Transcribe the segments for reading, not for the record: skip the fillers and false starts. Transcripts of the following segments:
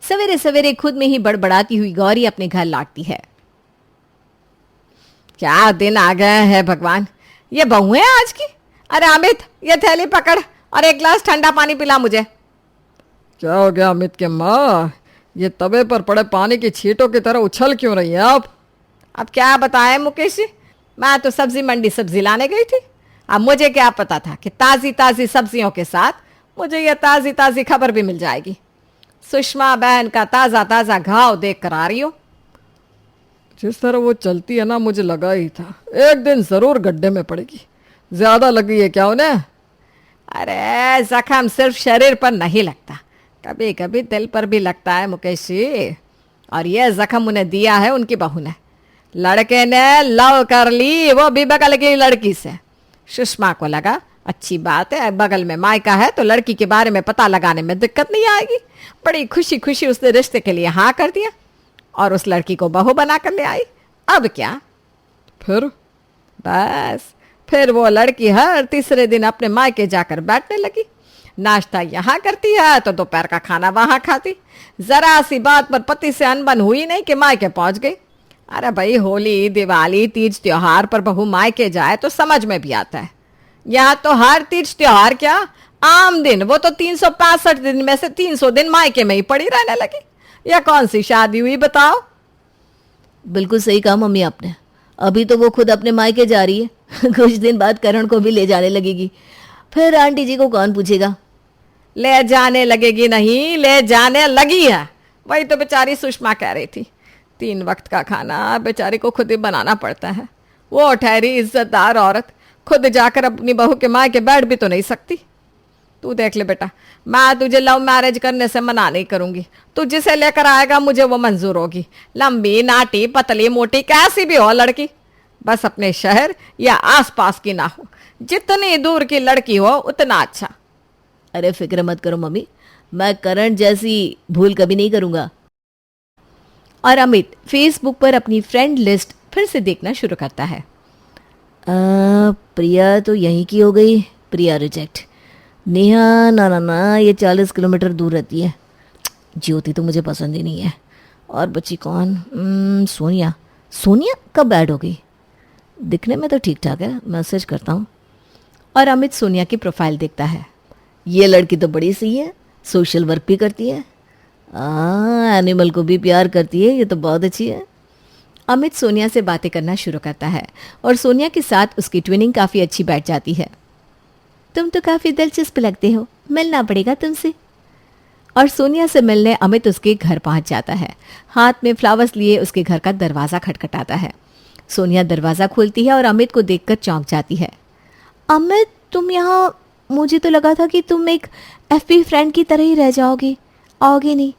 सवेरे सवेरे खुद में ही बड़बड़ाती हुई गौरी अपने घर लौटती है। क्या दिन आ गए हैं भगवान, ये बहू है आज की। अरे अमित, ये थैली पकड़ और एक गिलास ठंडा पानी पिला मुझे। क्या हो गया अमित के माँ, ये तवे पर पड़े पानी की छींटों की तरह उछल क्यों रही है आप? अब क्या बताएं मुकेश जी, मैं तो सब्जी मंडी सब्जी लाने गई थी। अब मुझे क्या पता था कि ताज़ी ताज़ी सब्जियों के साथ मुझे ये ताज़ी ताज़ी खबर भी मिल जाएगी। सुषमा बहन का ताज़ा ताज़ा घाव देख कर आ रही हो। जिस तरह वो चलती है ना, मुझे लगा ही था एक दिन ज़रूर गड्ढे में पड़ेगी। ज़्यादा लगी है क्या उन्हें? अरे जख्म सिर्फ शरीर पर नहीं लगता, कभी कभी दिल पर भी लगता है मुकेश जी। और ये जख्म उन्हें दिया है उनकी बहू ने। लड़के ने लव कर ली, वो भी बगल की लड़की से। सुषमा को लगा अच्छी बात है, बगल में मायका है तो लड़की के बारे में पता लगाने में दिक्कत नहीं आएगी। बड़ी खुशी खुशी उसने रिश्ते के लिए हाँ कर दिया और उस लड़की को बहू बना कर ले आई। अब क्या? फिर बस फिर वो लड़की हर तीसरे दिन अपने मायके जाकर बैठने लगी। नाश्ता यहाँ करती है तो दोपहर का खाना वहाँ खाती। जरा सी बात पर पति से अनबन हुई नहीं कि मायके पहुँच गई। अरे भाई, होली दिवाली तीज त्योहार पर बहू मायके जाए तो समझ में भी आता है। यहाँ तो हर तीज त्योहार क्या, आम दिन, वो तो 365 दिन में से 300 दिन मायके में ही पड़ी रहने लगी। यह कौन सी शादी हुई बताओ? बिल्कुल सही कहा मम्मी आपने। अभी तो वो खुद अपने मायके जा रही है कुछ दिन बाद करण को भी ले जाने लगेगी, फिर आंटी जी को कौन पूछेगा। ले जाने लगेगी नहीं, ले जाने लगी है। वही तो बेचारी सुषमा कह रही थी, 3 वक्त का खाना बेचारी को खुद ही बनाना पड़ता है। वो ठहरी इज्जतदार औरत खुद जाकर अपनी बहू के माँ के बैठ भी तो नहीं सकती। तू देख ले बेटा, मैं तुझे लव मैरिज करने से मना नहीं करूंगी। तू जिसे लेकर आएगा मुझे वो मंजूर होगी, लंबी नाटी पतली मोटी कैसी भी हो लड़की, बस अपने शहर या आसपास की ना हो। जितनी दूर की लड़की हो उतना अच्छा। अरे फिक्र मत करो मम्मी, मैं करण जैसी भूल कभी नहीं करूंगा। और अमित फेसबुक पर अपनी फ्रेंड लिस्ट फिर से देखना शुरू करता है। प्रिया तो यहीं की हो गई, प्रिया रिजेक्ट। नेहा ना ना ना, ये 40 किलोमीटर दूर रहती है। ज्योति तो मुझे पसंद ही नहीं है। और बची कौन? सोनिया। सोनिया कब ऐड हो गई? दिखने में तो ठीक ठाक है, मैसेज करता हूँ। और अमित सोनिया की प्रोफाइल देखता है। ये लड़की तो बड़ी सही है, सोशल वर्क भी करती है, एनिमल को भी प्यार करती है, ये तो बहुत अच्छी है। अमित सोनिया से बातें करना शुरू करता है और सोनिया के साथ उसकी ट्विनिंग काफ़ी अच्छी बैठ जाती है। तुम तो काफ़ी दिलचस्प लगते हो, मिलना पड़ेगा तुमसे। और सोनिया से मिलने अमित उसके घर पहुंच जाता है। हाथ में फ्लावर्स लिए उसके घर का दरवाज़ा खटखटाता है। सोनिया दरवाज़ा खोलती है और अमित को देखकर चौंक जाती है। अमित, तुम यहाँ? मुझे तो लगा था कि तुम एक एफबी फ्रेंड की तरह ही रह जाओगी, आओगे नहीं।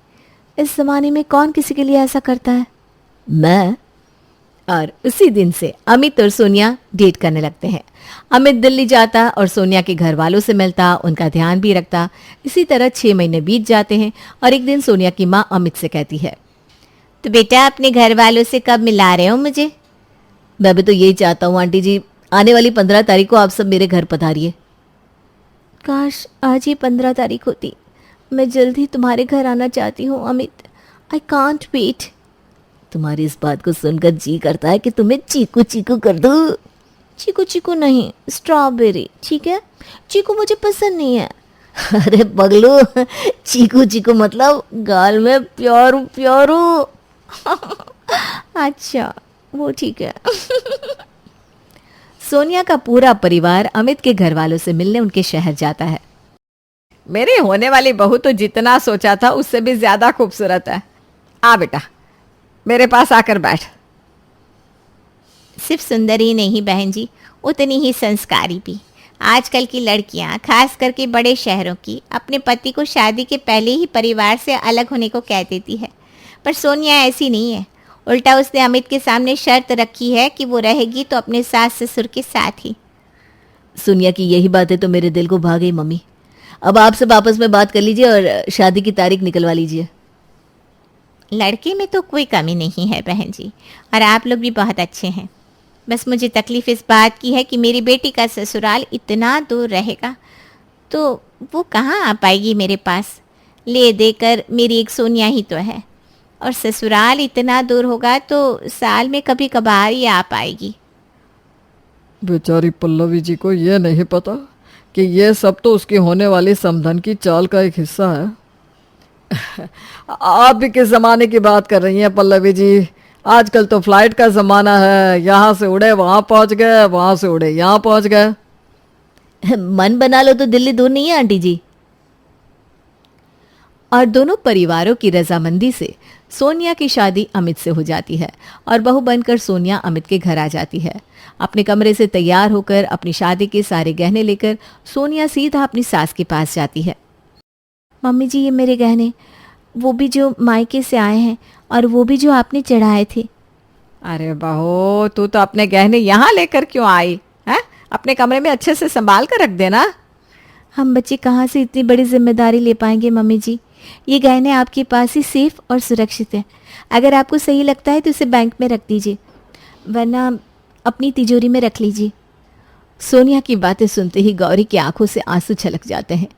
इस ज़माने में कौन किसी के लिए ऐसा करता है? मैं। और उसी दिन से अमित और सोनिया डेट करने लगते हैं। अमित दिल्ली जाता और सोनिया के घर वालों से मिलता, उनका ध्यान भी रखता। इसी तरह 6 महीने बीत जाते हैं और एक दिन सोनिया की माँ अमित से कहती है, तो बेटा अपने घर वालों से कब मिला रहे हो मुझे? मैं भी तो यही चाहता हूँ आंटी जी, आने वाली 15 तारीख को आप सब मेरे घर पधारिए। काश आज ही 15 तारीख होती, मैं जल्दी तुम्हारे घर आना चाहती हूँ अमित। I can't wait. तुम्हारी इस बात को सुनकर जी करता है कि तुम्हें चीकू चीकू कर दूँ। चीकू चीकू नहीं, स्ट्रॉबेरी, ठीक है? चीकू मुझे पसंद नहीं है। अरे पगलू, चीकू चीकू मतलब गाल में प्यारू प्यारू। अच्छा वो ठीक है। सोनिया का पूरा परिवार अमित के घर वालों से मिलने उनके शहर जाता है। मेरी होने वाली बहू तो जितना सोचा था उससे भी ज्यादा खूबसूरत है। आ बेटा, मेरे पास आकर बैठ। सिर्फ सुंदर ही नहीं बहन जी, उतनी ही संस्कारी भी। आजकल की लड़कियां, खास करके बड़े शहरों की, अपने पति को शादी के पहले ही परिवार से अलग होने को कह देती है। पर सोनिया ऐसी नहीं है। उल्टा उसने अमित के सामने शर्त रखी है कि वो रहेगी तो अपने सास ससुर के साथ ही। सोनिया की यही बातें तो मेरे दिल को भा गई मम्मी। अब आप सब आपस में बात कर लीजिए और शादी की तारीख निकलवा लीजिए। लड़के में तो कोई कमी नहीं है बहन जी, और आप लोग भी बहुत अच्छे हैं। बस मुझे तकलीफ इस बात की है कि मेरी बेटी का ससुराल इतना दूर रहेगा तो वो कहाँ आ पाएगी मेरे पास। ले देकर मेरी एक सोनिया ही तो है, और ससुराल इतना दूर होगा तो साल में कभी कभार ही आ पाएगी। बेचारी पल्लवी जी को ये नहीं पता कि ये सब तो उसकी होने वाली समधन की चाल का एक हिस्सा है। आप भी किस ज़माने की बात कर रही हैं पल्लवी जी? आजकल तो फ्लाइट का ज़माना है, यहाँ से उड़े वहाँ पहुँच गए, वहाँ से उड़े यहाँ पहुँच गए। मन बना लो तो दिल्ली दूर नहीं है आंटी जी। और दोनों परिवारों की रजामंदी से सोनिया की शादी अमित से हो जाती है और बहू बनकर सोनिया अमित के घर आ जाती है। अपने कमरे से तैयार होकर अपनी शादी के सारे गहने लेकर सोनिया सीधा अपनी सास के पास जाती है। मम्मी जी, ये मेरे गहने, वो भी जो मायके से आए हैं और वो भी जो आपने चढ़ाए थे। अरे बहू, तू तो अपने गहने यहाँ लेकर क्यों आई है? अपने कमरे में अच्छे से संभाल कर रख देना। हम बच्चे कहाँ से इतनी बड़ी जिम्मेदारी ले पाएंगे मम्मी जी। ये गहने आपके पास ही सेफ और सुरक्षित है। अगर आपको सही लगता है तो इसे बैंक में रख दीजिए, वरना अपनी तिजोरी में रख लीजिए। सोनिया की बातें सुनते ही गौरी की आंखों से आंसू छलक जाते हैं।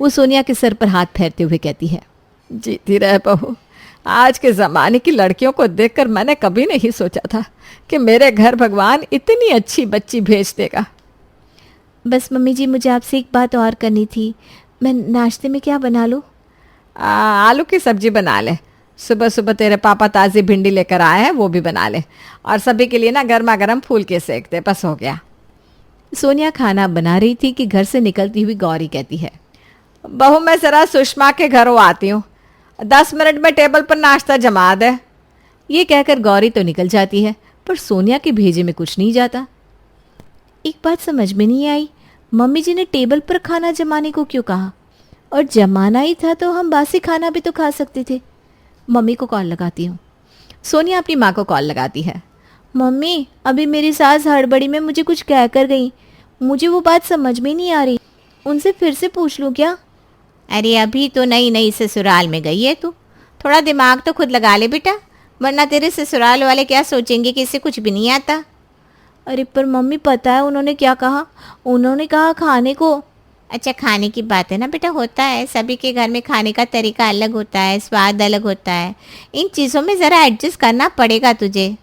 वो सोनिया के सर पर हाथ फेरते हुए कहती है, जीती रहे बहू। आज के ज़माने की लड़कियों को देखकर मैंने कभी नहीं सोचा था कि मेरे घर भगवान इतनी अच्छी बच्ची भेज देगा। बस मम्मी जी, मुझे आपसे एक बात और करनी थी। मैं नाश्ते में क्या बना लूँ? आलू की सब्जी बना ले। सुबह सुबह तेरे पापा ताज़ी भिंडी लेकर आए हैं, वो भी बना ले। और सभी के लिए ना गर्मा गर्म फूल के सेक दे, बस हो गया। सोनिया खाना बना रही थी कि घर से निकलती हुई गौरी कहती है, बहू मैं ज़रा सुषमा के घरों आती हूँ, 10 मिनट में टेबल पर नाश्ता जमा दे। ये कहकर गौरी तो निकल जाती है, पर सोनिया के भेजे में कुछ नहीं जाता। एक बात समझ में नहीं आई, मम्मी जी ने टेबल पर खाना जमाने को क्यों कहा? और जमाना ही था तो हम बासी खाना भी तो खा सकते थे। मम्मी को कॉल लगाती हूँ। सोनिया अपनी माँ को कॉल लगाती है। मम्मी, अभी मेरी सास हड़बड़ी में मुझे कुछ कह कर गई, मुझे वो बात समझ में नहीं आ रही, उनसे फिर से पूछ लूँ क्या? अरे अभी तो नई नई ससुराल में गई है तू, थोड़ा दिमाग तो खुद लगा ले बेटा, वरना तेरे ससुराल वाले क्या सोचेंगे कि इसे कुछ भी नहीं आता। अरे पर मम्मी, पता है उन्होंने क्या कहा? उन्होंने कहा खाने को। अच्छा, खाने की बात है ना बेटा, होता है, सभी के घर में खाने का तरीका अलग होता है, स्वाद अलग होता है, इन चीज़ों में ज़रा एडजस्ट करना पड़ेगा तुझे।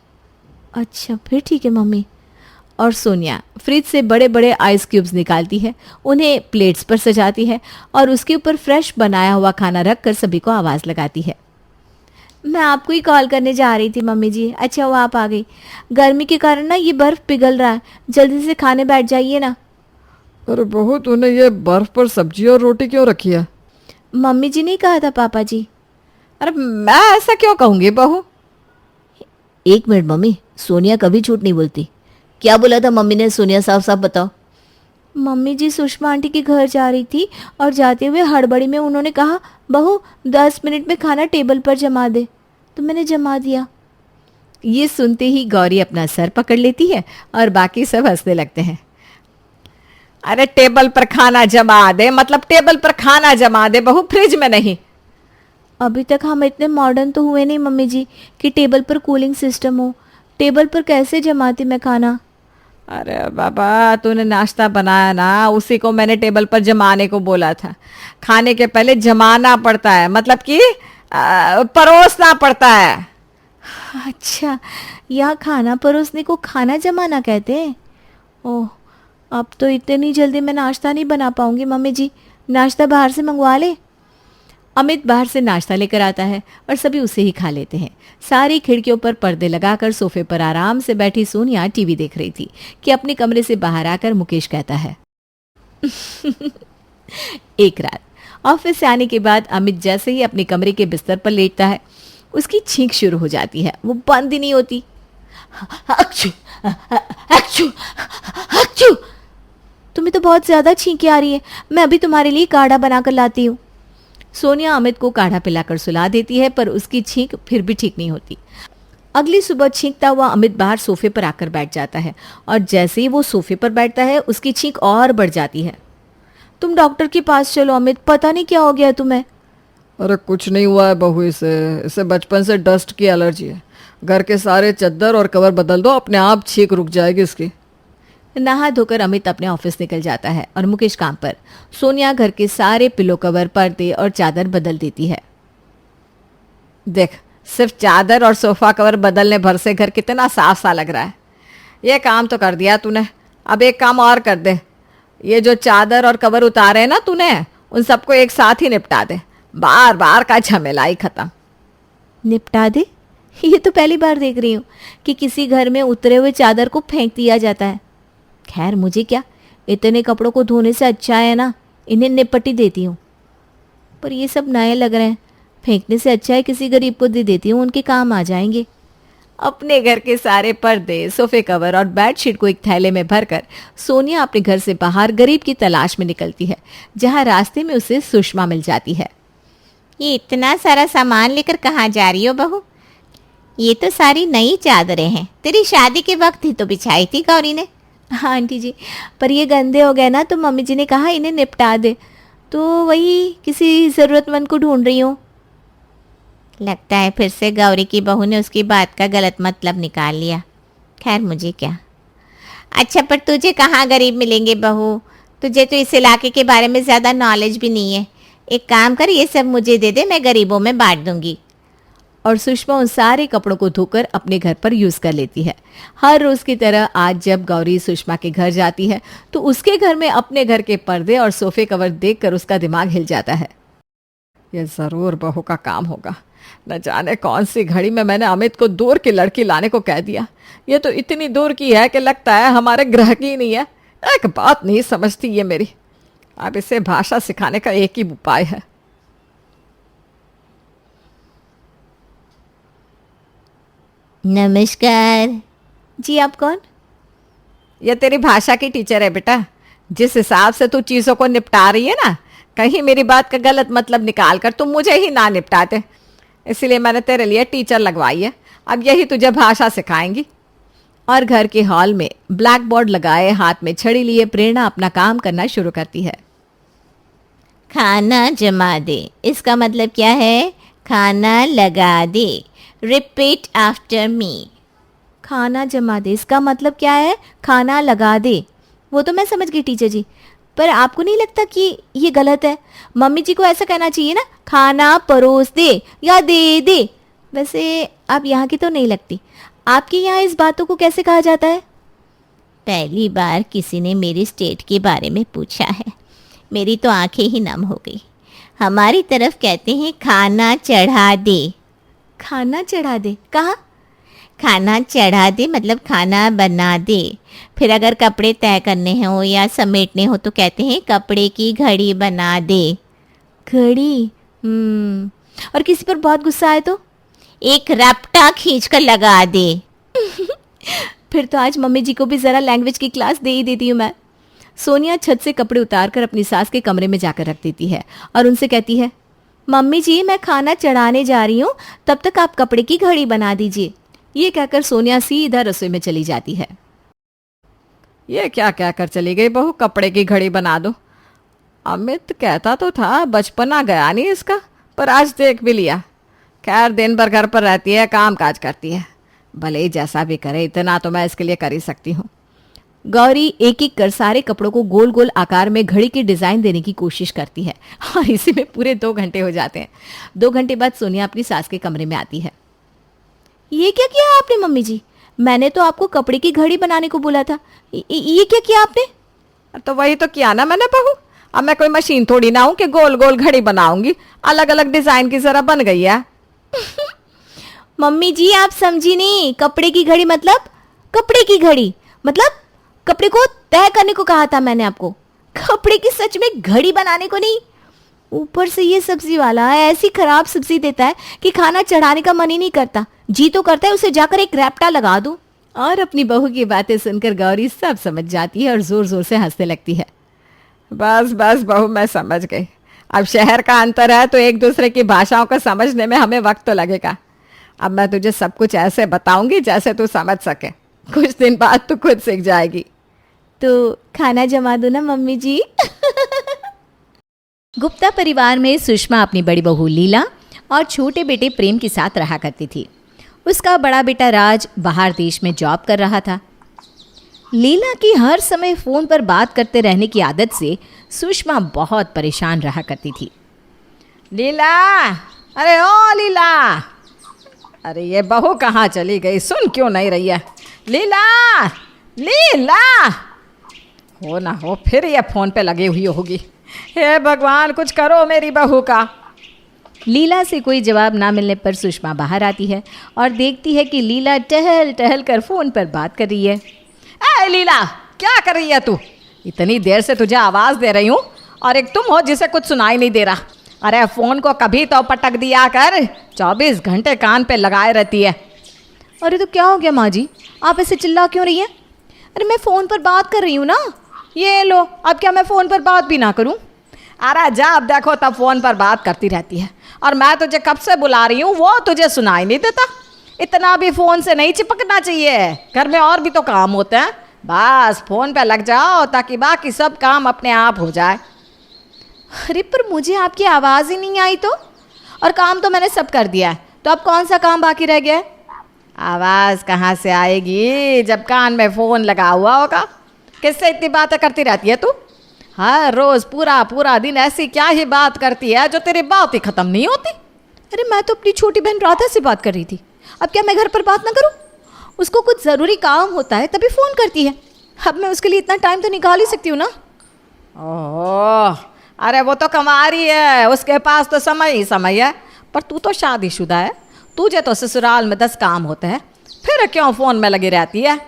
अच्छा फिर ठीक है मम्मी। और सोनिया फ्रिज से बड़े बड़े आइस क्यूब्स निकालती है, उन्हें प्लेट्स पर सजाती है और उसके ऊपर फ्रेश बनाया हुआ खाना रख कर सभी को आवाज़ लगाती है। मैं आपको ही कॉल करने जा रही थी मम्मी जी, अच्छा वो आप आ गई। गर्मी के कारण ना ये बर्फ़ पिघल रहा है, जल्दी से खाने बैठ जाइए ना। अरे बहू, तूने ये बर्फ पर सब्जी और रोटी क्यों रखी है? मम्मी जी ने कहा था पापा जी। अरे मैं ऐसा क्यों कहूँगी बहू? 1 मिनट मम्मी, सोनिया कभी झूठ नहीं बोलती। क्या बोला था मम्मी ने? सोनिया साफ साफ बताओ। मम्मी जी सुषमा आंटी के घर जा रही थी और जाते हुए हड़बड़ी में उन्होंने कहा, बहू 10 मिनट में खाना टेबल पर जमा दे, तो मैंने जमा दिया। ये सुनते ही गौरी अपना सर पकड़ लेती है और बाकी सब हंसने लगते हैं। अरे टेबल पर खाना जमा दे मतलब टेबल पर खाना जमा दे बहू, फ्रिज में नहीं। अभी तक हम इतने मॉडर्न तो हुए नहीं मम्मी जी कि टेबल पर कूलिंग सिस्टम हो। टेबल पर कैसे जमाती मैं खाना? अरे बाबा, तूने नाश्ता बनाया ना, उसी को मैंने टेबल पर जमाने को बोला था। खाने के पहले जमाना पड़ता है, मतलब कि परोसना पड़ता है। अच्छा, यहाँ खाना परोसने को खाना जमाना कहते हैं? ओह, अब तो इतनी जल्दी मैं नाश्ता नहीं बना पाऊंगी मम्मी जी, नाश्ता बाहर से मंगवा ले। अमित बाहर से नाश्ता लेकर आता है और सभी उसे ही खा लेते हैं। सारी खिड़कियों पर पर्दे लगाकर सोफे पर आराम से बैठी सोनिया टीवी देख रही थी कि अपने कमरे से बाहर आकर मुकेश कहता है एक रात ऑफिस से आने के बाद अमित जैसे ही अपने कमरे के बिस्तर पर लेटता है, उसकी छींक शुरू हो जाती है, वो बंद ही नहीं होती। अक्चू, अक्चू, अक्चू। तुम्हें तो बहुत ज़्यादा छींकें आ रही है, मैं अभी तुम्हारे लिए काढ़ा बनाकर लाती हूँ। सोनिया अमित को काढ़ा पिलाकर सुला देती है, पर उसकी छींक फिर भी ठीक नहीं होती। अगली सुबह छींकता हुआ अमित बाहर सोफे पर आकर बैठ जाता है और जैसे ही वो सोफे पर बैठता है उसकी छींक और बढ़ जाती है। तुम डॉक्टर के पास चलो अमित, पता नहीं क्या हो गया तुम्हें। अरे कुछ नहीं हुआ है बहू, इसे बचपन से डस्ट की एलर्जी है। घर के सारे चद्दर और कवर बदल दो, अपने आप छींक रुक जाएगी इसकी। नहा धोकर अमित अपने ऑफिस निकल जाता है और मुकेश काम पर। सोनिया घर के सारे पिलो कवर, पर्दे और चादर बदल देती है। देख, सिर्फ चादर और सोफा कवर बदलने भर से घर कितना साफ सा लग रहा है। ये काम तो कर दिया तूने, अब एक काम और कर दे। ये जो चादर और कवर उतारे हैं ना तूने, उन सबको एक साथ ही निपटा दे। बार बार का झमेला ही खत्म। निपटा दे? ये तो पहली बार देख रही हूँ कि किसी घर में उतरे हुए चादर को फेंक दिया जाता है। खैर मुझे क्या, इतने कपड़ों को धोने से अच्छा है ना इन्हें निपट ही देती हूँ। पर ये सब नए लग रहे हैं, फेंकने से अच्छा है किसी गरीब को दे देती हूँ, उनके काम आ जाएंगे। अपने घर के सारे पर्दे, सोफे कवर और बेडशीट को एक थैले में भरकर सोनिया अपने घर से बाहर गरीब की तलाश में निकलती है, जहाँ रास्ते में उसे सुषमा मिल जाती है। ये इतना सारा सामान लेकर कहाँ जा रही हो बहू? ये तो सारी नई चादरें हैं, तेरी शादी के वक्त ही तो बिछाई थी गौरी ने। हाँ आंटी जी, पर ये गंदे हो गए ना, तो मम्मी जी ने कहा इन्हें निपटा दे, तो वही किसी ज़रूरतमंद को ढूंढ रही हूँ। लगता है फिर से गौरी की बहू ने उसकी बात का गलत मतलब निकाल लिया। खैर मुझे क्या। अच्छा, पर तुझे कहाँ गरीब मिलेंगे बहू? तुझे तो इस इलाके के बारे में ज़्यादा नॉलेज भी नहीं है। एक काम कर, ये सब मुझे दे दे, मैं गरीबों में बांट दूंगी। और सुषमा उन सारे कपड़ों को धोकर अपने घर पर यूज़ कर लेती है। हर रोज़ की तरह आज जब गौरी सुषमा के घर जाती है तो उसके घर में अपने घर के पर्दे और सोफे कवर देखकर उसका दिमाग हिल जाता है। ये ज़रूर बहू का काम होगा। न जाने कौन सी घड़ी में मैंने अमित को दूर की लड़की लाने को कह दिया। ये तो इतनी दूर की है कि लगता है हमारे ग्रह की ही नहीं है। एक बात नहीं समझती ये मेरी। अब इसे भाषा सिखाने का एक ही उपाय है। नमस्कार जी, आप कौन? ये तेरी भाषा की टीचर है बेटा। जिस हिसाब से तू चीज़ों को निपटा रही है ना, कहीं मेरी बात का गलत मतलब निकाल कर तुम मुझे ही ना निपटाते, इसलिए मैंने तेरे लिए टीचर लगवाई है। अब यही तुझे भाषा सिखाएंगी। और घर के हॉल में ब्लैक बोर्ड लगाए, हाथ में छड़ी लिए प्रेरणा अपना काम करना शुरू करती है। खाना जमा दे, इसका मतलब क्या है? खाना लगा दे। Repeat after me. खाना जमा दे, इसका मतलब क्या है? खाना लगा दे। वो तो मैं समझ गई टीचर जी, पर आपको नहीं लगता कि ये गलत है? मम्मी जी को ऐसा कहना चाहिए ना, खाना परोस दे या दे दे। वैसे आप यहाँ की तो नहीं लगती, आपके यहाँ इस बातों को कैसे कहा जाता है? पहली बार किसी ने मेरे स्टेट के बारे में पूछा है, मेरी तो आंखें ही नम हो गई। हमारी तरफ कहते हैं खाना चढ़ा दे। खाना चढ़ा दे? कहाँ? खाना चढ़ा दे मतलब खाना बना दे। फिर अगर कपड़े तय करने हो या समेटने हो तो कहते हैं कपड़े की घड़ी बना दे। घड़ी? और किसी पर बहुत गुस्सा आए तो? एक रपटा खींच कर लगा दे। फिर तो आज मम्मी जी को भी ज़रा लैंग्वेज की क्लास दे ही देती हूँ मैं। सोनिया छत से कपड़े उतारकर अपनी सास के कमरे में जाकर रख देती है और उनसे कहती है, मम्मी जी मैं खाना चढ़ाने जा रही हूँ, तब तक आप कपड़े की घड़ी बना दीजिए। ये कहकर सोनिया सीधा रसोई में चली जाती है। ये क्या क्या कर चली गई बहू? कपड़े की घड़ी बना दो। अमित कहता तो था बचपना गया नहीं इसका, पर आज देख भी लिया। खैर दिन भर घर पर रहती है, काम काज करती है। भले ही जैसा भी करे, इतना तो मैं इसके लिए कर ही सकती हूँ। गौरी एक एक कर सारे कपड़ों को गोल गोल आकार में घड़ी की डिज़ाइन देने की कोशिश करती है और इसी में पूरे 2 घंटे हो जाते हैं। 2 घंटे बाद सोनिया अपनी सास के कमरे में आती है। ये क्या किया आपने मम्मी जी? मैंने तो आपको कपड़े की घड़ी बनाने को बोला था, ये क्या किया आपने? तो वही तो किया ना मैंने बहू। अब मैं कोई मशीन थोड़ी ना हूँ कि गोल गोल घड़ी बनाऊंगी। अलग अलग डिजाइन की जरा बन गई है। मम्मी जी आप समझी नहीं, कपड़े की घड़ी मतलब कपड़े की घड़ी मतलब कपड़े को तय करने को कहा था मैंने आपको, कपड़े की सच में घड़ी बनाने को नहीं। ऊपर से ये सब्जी वाला ऐसी खराब सब्जी देता है कि खाना चढ़ाने का मन ही नहीं करता। जी तो करता है उसे जाकर एक रैपटा लगा दूं। और अपनी बहू की बातें सुनकर गौरी सब समझ जाती है और जोर जोर से हंसने लगती है। बस बस बहू, मैं समझ गई। अब शहर का अंतर है तो एक दूसरे की भाषाओं को समझने में हमें वक्त तो लगेगा। अब मैं तुझे सब कुछ ऐसे बताऊंगी जैसे तू समझ सके। कुछ दिन बाद तू खुद सीख जाएगी। तो खाना जमा दो ना मम्मी जी। गुप्ता परिवार में सुषमा अपनी बड़ी बहू लीला और छोटे बेटे प्रेम के साथ रहा करती थी। उसका बड़ा बेटा राज बाहर देश में जॉब कर रहा था। लीला की हर समय फ़ोन पर बात करते रहने की आदत से सुषमा बहुत परेशान रहा करती थी। लीला, अरे ओ लीला, अरे ये बहू कहाँ चली गई, सुन क्यों नहीं रही है? लीला, लीला, हो ना हो फिर ये फ़ोन पे लगी हुई होगी। हे भगवान, कुछ करो मेरी बहू का। लीला से कोई जवाब ना मिलने पर सुषमा बाहर आती है और देखती है कि लीला टहल टहल कर फ़ोन पर बात कर रही है। ए लीला, क्या कर रही है तू? इतनी देर से तुझे आवाज़ दे रही हूँ और एक तुम हो जिसे कुछ सुनाई नहीं दे रहा। अरे फ़ोन को कभी तो पटक दिया कर, 24 घंटे कान पे लगाए रहती है। अरे तो क्या हो गया माँ जी, आप ऐसे चिल्ला क्यों रही हैं? अरे मैं फ़ोन पर बात कर रही हूँ ना। ये लो, अब क्या मैं फ़ोन पर बात भी ना करूँ? अरे जा, अब देखो तब फ़ोन पर बात करती रहती है और मैं तुझे कब से बुला रही हूँ, वो तुझे सुनाई नहीं देता। इतना भी फ़ोन से नहीं चिपकना चाहिए, घर में और भी तो काम होते हैं। बस फ़ोन पे लग जाओ ताकि बाकी सब काम अपने आप हो जाए। अरे पर मुझे आपकी आवाज़ ही नहीं आई तो, और काम तो मैंने सब कर दिया है, तो अब कौन सा काम बाकी रह गया है? आवाज़ कहाँ से आएगी जब कान में फ़ोन लगा हुआ होगा? किससे इतनी बातें करती रहती है तू? हर रोज़ पूरा पूरा दिन ऐसी क्या ही बात करती है जो तेरी बात ही ख़त्म नहीं होती। अरे मैं तो अपनी छोटी बहन राधा से बात कर रही थी, अब क्या मैं घर पर बात ना करूं? उसको कुछ ज़रूरी काम होता है तभी फ़ोन करती है, अब मैं उसके लिए इतना टाइम तो निकाल ही सकती हूँ ना। ओह, अरे वो तो कमारी है, उसके पास तो समय ही समय है। पर तू तो शादीशुदा है, तुझे तो ससुराल में 10 काम होते हैं, फिर क्यों फ़ोन में लगी रहती है?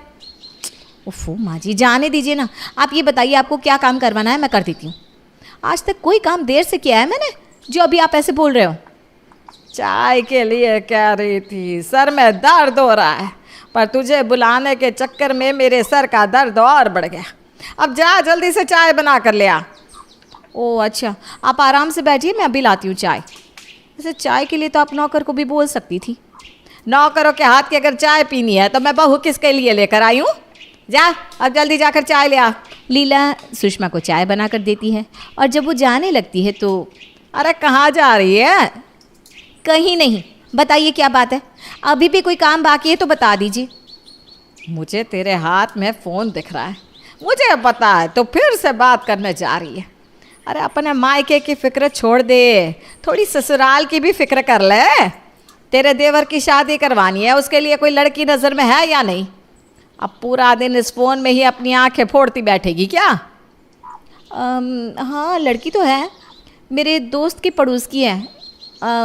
ओफो माँ जी, जाने दीजिए ना। आप ये बताइए आपको क्या काम करवाना है, मैं कर देती हूँ। आज तक कोई काम देर से किया है मैंने जो अभी आप ऐसे बोल रहे हो? चाय के लिए कह रही थी, सर में दर्द हो रहा है, पर तुझे बुलाने के चक्कर में मेरे सर का दर्द और बढ़ गया। अब जा जल्दी से चाय बना कर ले आ। ओह अच्छा, आप आराम से बैठिए, मैं अभी लाती हूँ चाय। वैसे चाय के लिए तो आप नौकर को भी बोल सकती थी। नौकरों के हाथ की अगर चाय पीनी है तो मैं बहू किसके लिए लेकर आई हूँ? जा अब जल्दी जाकर चाय ले आ। लीला सुषमा को चाय बनाकर देती है और जब वो जाने लगती है तो, अरे कहाँ जा रही है? कहीं नहीं, बताइए क्या बात है? अभी भी कोई काम बाकी है तो बता दीजिए। मुझे तेरे हाथ में फ़ोन दिख रहा है, मुझे पता है तो फिर से बात करने जा रही है। अरे अपने मायके की फ़िक्र छोड़ दे, थोड़ी ससुराल की भी फ़िक्र कर ले। तेरे देवर की शादी करवानी है, उसके लिए कोई लड़की नज़र में है या नहीं? अब पूरा दिन इस फ़ोन में ही अपनी आंखें फोड़ती बैठेगी क्या? हाँ लड़की तो है, मेरे दोस्त की पड़ोस की है,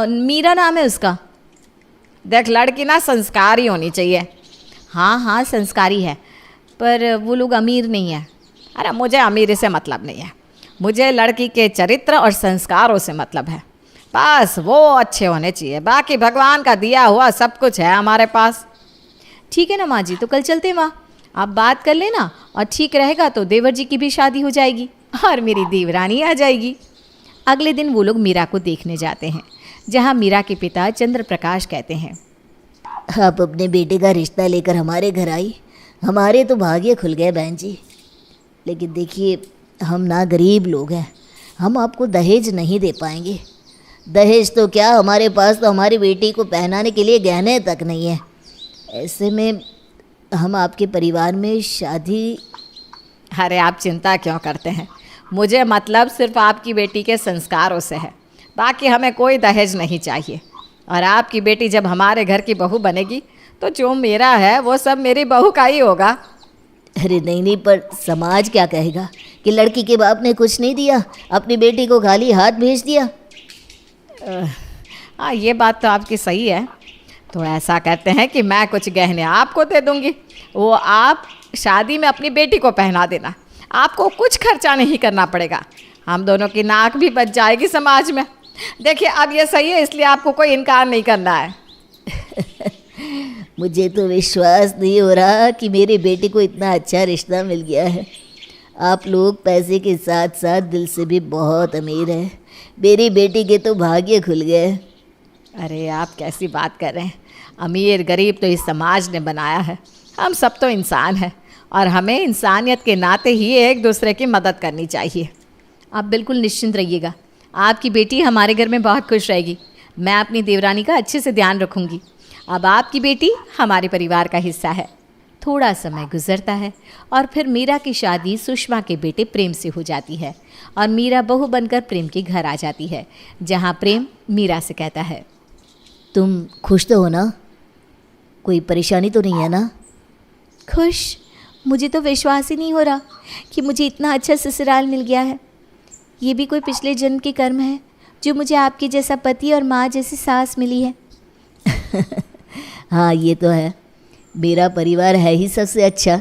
मीरा नाम है उसका। देख लड़की ना संस्कारी होनी चाहिए। हाँ हाँ संस्कारी है, पर वो लोग अमीर नहीं है। अरे मुझे अमीरी से मतलब नहीं है, मुझे लड़की के चरित्र और संस्कारों से मतलब है। बस वो अच्छे होने चाहिए, बाकी भगवान का दिया हुआ सब कुछ है हमारे पास। ठीक है ना माँ जी, तो कल चलते हैं वहाँ, आप बात कर लेना और ठीक रहेगा तो देवर जी की भी शादी हो जाएगी और मेरी देवरानी आ जाएगी। अगले दिन वो लोग मीरा को देखने जाते हैं, जहाँ मीरा के पिता चंद्र प्रकाश कहते हैं, आप अपने बेटे का रिश्ता लेकर हमारे घर आई, हमारे तो भाग्य खुल गए बहन जी। लेकिन देखिए, हम ना गरीब लोग हैं, हम आपको दहेज नहीं दे पाएंगे। दहेज तो क्या, हमारे पास तो हमारी बेटी को पहनाने के लिए गहने तक नहीं है। ऐसे में हम आपके परिवार में शादी। अरे आप चिंता क्यों करते हैं, मुझे मतलब सिर्फ आपकी बेटी के संस्कारों से है, बाकी हमें कोई दहेज नहीं चाहिए। और आपकी बेटी जब हमारे घर की बहू बनेगी तो जो मेरा है वो सब मेरी बहू का ही होगा। अरे नहीं नहीं, पर समाज क्या कहेगा कि लड़की के बाप ने कुछ नहीं दिया, अपनी बेटी को खाली हाथ भेज दिया। हाँ ये बात तो आपकी सही है। तो ऐसा करते हैं कि मैं कुछ गहने आपको दे दूँगी, वो आप शादी में अपनी बेटी को पहना देना, आपको कुछ खर्चा नहीं करना पड़ेगा, हम दोनों की नाक भी बच जाएगी समाज में। देखिए अब ये सही है, इसलिए आपको कोई इनकार नहीं करना है। मुझे तो विश्वास नहीं हो रहा कि मेरी बेटी को इतना अच्छा रिश्ता मिल गया है। आप लोग पैसे के साथ साथ दिल से भी बहुत अमीर हैं। मेरी बेटी के तो भाग्य खुल गए। अरे आप कैसी बात कर रहे हैं, अमीर गरीब तो इस समाज ने बनाया है, हम सब तो इंसान हैं और हमें इंसानियत के नाते ही एक दूसरे की मदद करनी चाहिए। आप बिल्कुल निश्चिंत रहिएगा, आपकी बेटी हमारे घर में बहुत खुश रहेगी। मैं अपनी देवरानी का अच्छे से ध्यान रखूँगी। अब आपकी बेटी हमारे परिवार का हिस्सा है। थोड़ा समय गुजरता है और फिर मीरा की शादी सुषमा के बेटे प्रेम से हो जाती है और मीरा बहू बनकर प्रेम के घर आ जाती है, जहाँ प्रेम मीरा से कहता है, तुम खुश तो हो ना? कोई परेशानी तो नहीं है ना? खुश? मुझे तो विश्वास ही नहीं हो रहा कि मुझे इतना अच्छा ससुराल मिल गया है। ये भी कोई पिछले जन्म के कर्म है जो मुझे आपके जैसा पति और माँ जैसी सास मिली है। हाँ, ये तो है। मेरा परिवार है ही सबसे अच्छा।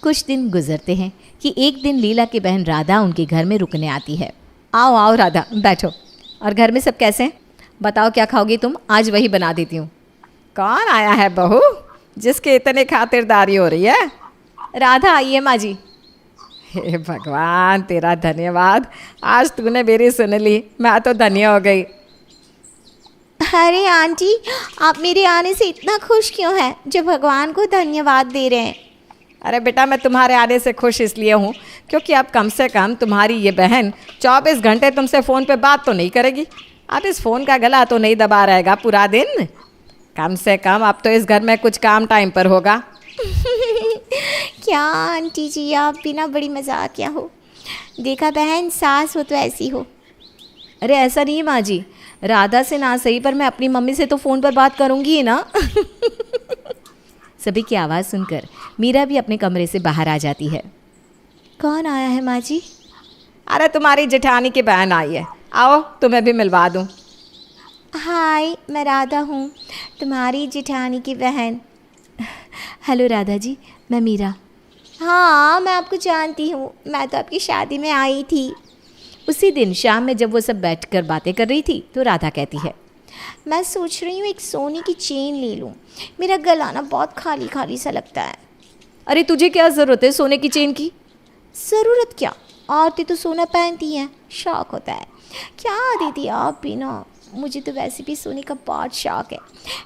कुछ दिन गुजरते हैं कि एक दिन लीला की बहन राधा उनके घर में रुकने आती है। आओ आओ राधा, बैठो। और घर में सब कैसे हैं? बताओ क्या खाओगी तुम? आज वही बना देती हूँ। कौन आया है बहू जिसकी इतनी खातिरदारी हो रही है? राधा आई है माँ जी। हे भगवान, तेरा धन्यवाद, आज तूने मेरी सुन ली, मैं तो धन्य हो गई। अरे आंटी, आप मेरे आने से इतना खुश क्यों हैं जो भगवान को धन्यवाद दे रहे हैं? अरे बेटा, मैं तुम्हारे आने से खुश इसलिए हूँ क्योंकि अब कम से कम तुम्हारी ये बहन 24 घंटे तुमसे फ़ोन पे बात तो नहीं करेगी। अब इस फ़ोन का गला तो नहीं दबा रहेगा पूरा दिन। कम से कम अब तो इस घर में कुछ काम टाइम पर होगा। क्या आंटी जी, आप भी ना बड़ी मजाकिया हो। देखा बहन, सास हो तो ऐसी हो। अरे ऐसा नहीं है माँ जी, राधा से ना सही पर मैं अपनी मम्मी से तो फ़ोन पर बात करूँगी ही ना। सभी की आवाज़ सुनकर मीरा भी अपने कमरे से बाहर आ जाती है। कौन आया है माँ जी? अरे तुम्हारी जेठानी की बहन आई है, आओ तुम्हें भी मिलवा दूँ। हाय, मैं राधा हूँ, तुम्हारी जेठानी की बहन। हेलो राधा जी, मैं मीरा। हाँ, मैं आपको जानती हूँ, मैं तो आपकी शादी में आई थी। उसी दिन शाम में जब वो सब बैठकर बातें कर रही थी तो राधा कहती है, मैं सोच रही हूँ एक सोने की चेन ले लूँ, मेरा गला ना बहुत खाली खाली सा लगता है। अरे तुझे क्या ज़रूरत है सोने की चेन की? ज़रूरत क्या, औरतें तो सोना पहनती हैं, शौक होता है। क्या दीदी आप भी ना, मुझे तो वैसे भी सोने का बहुत शौक है।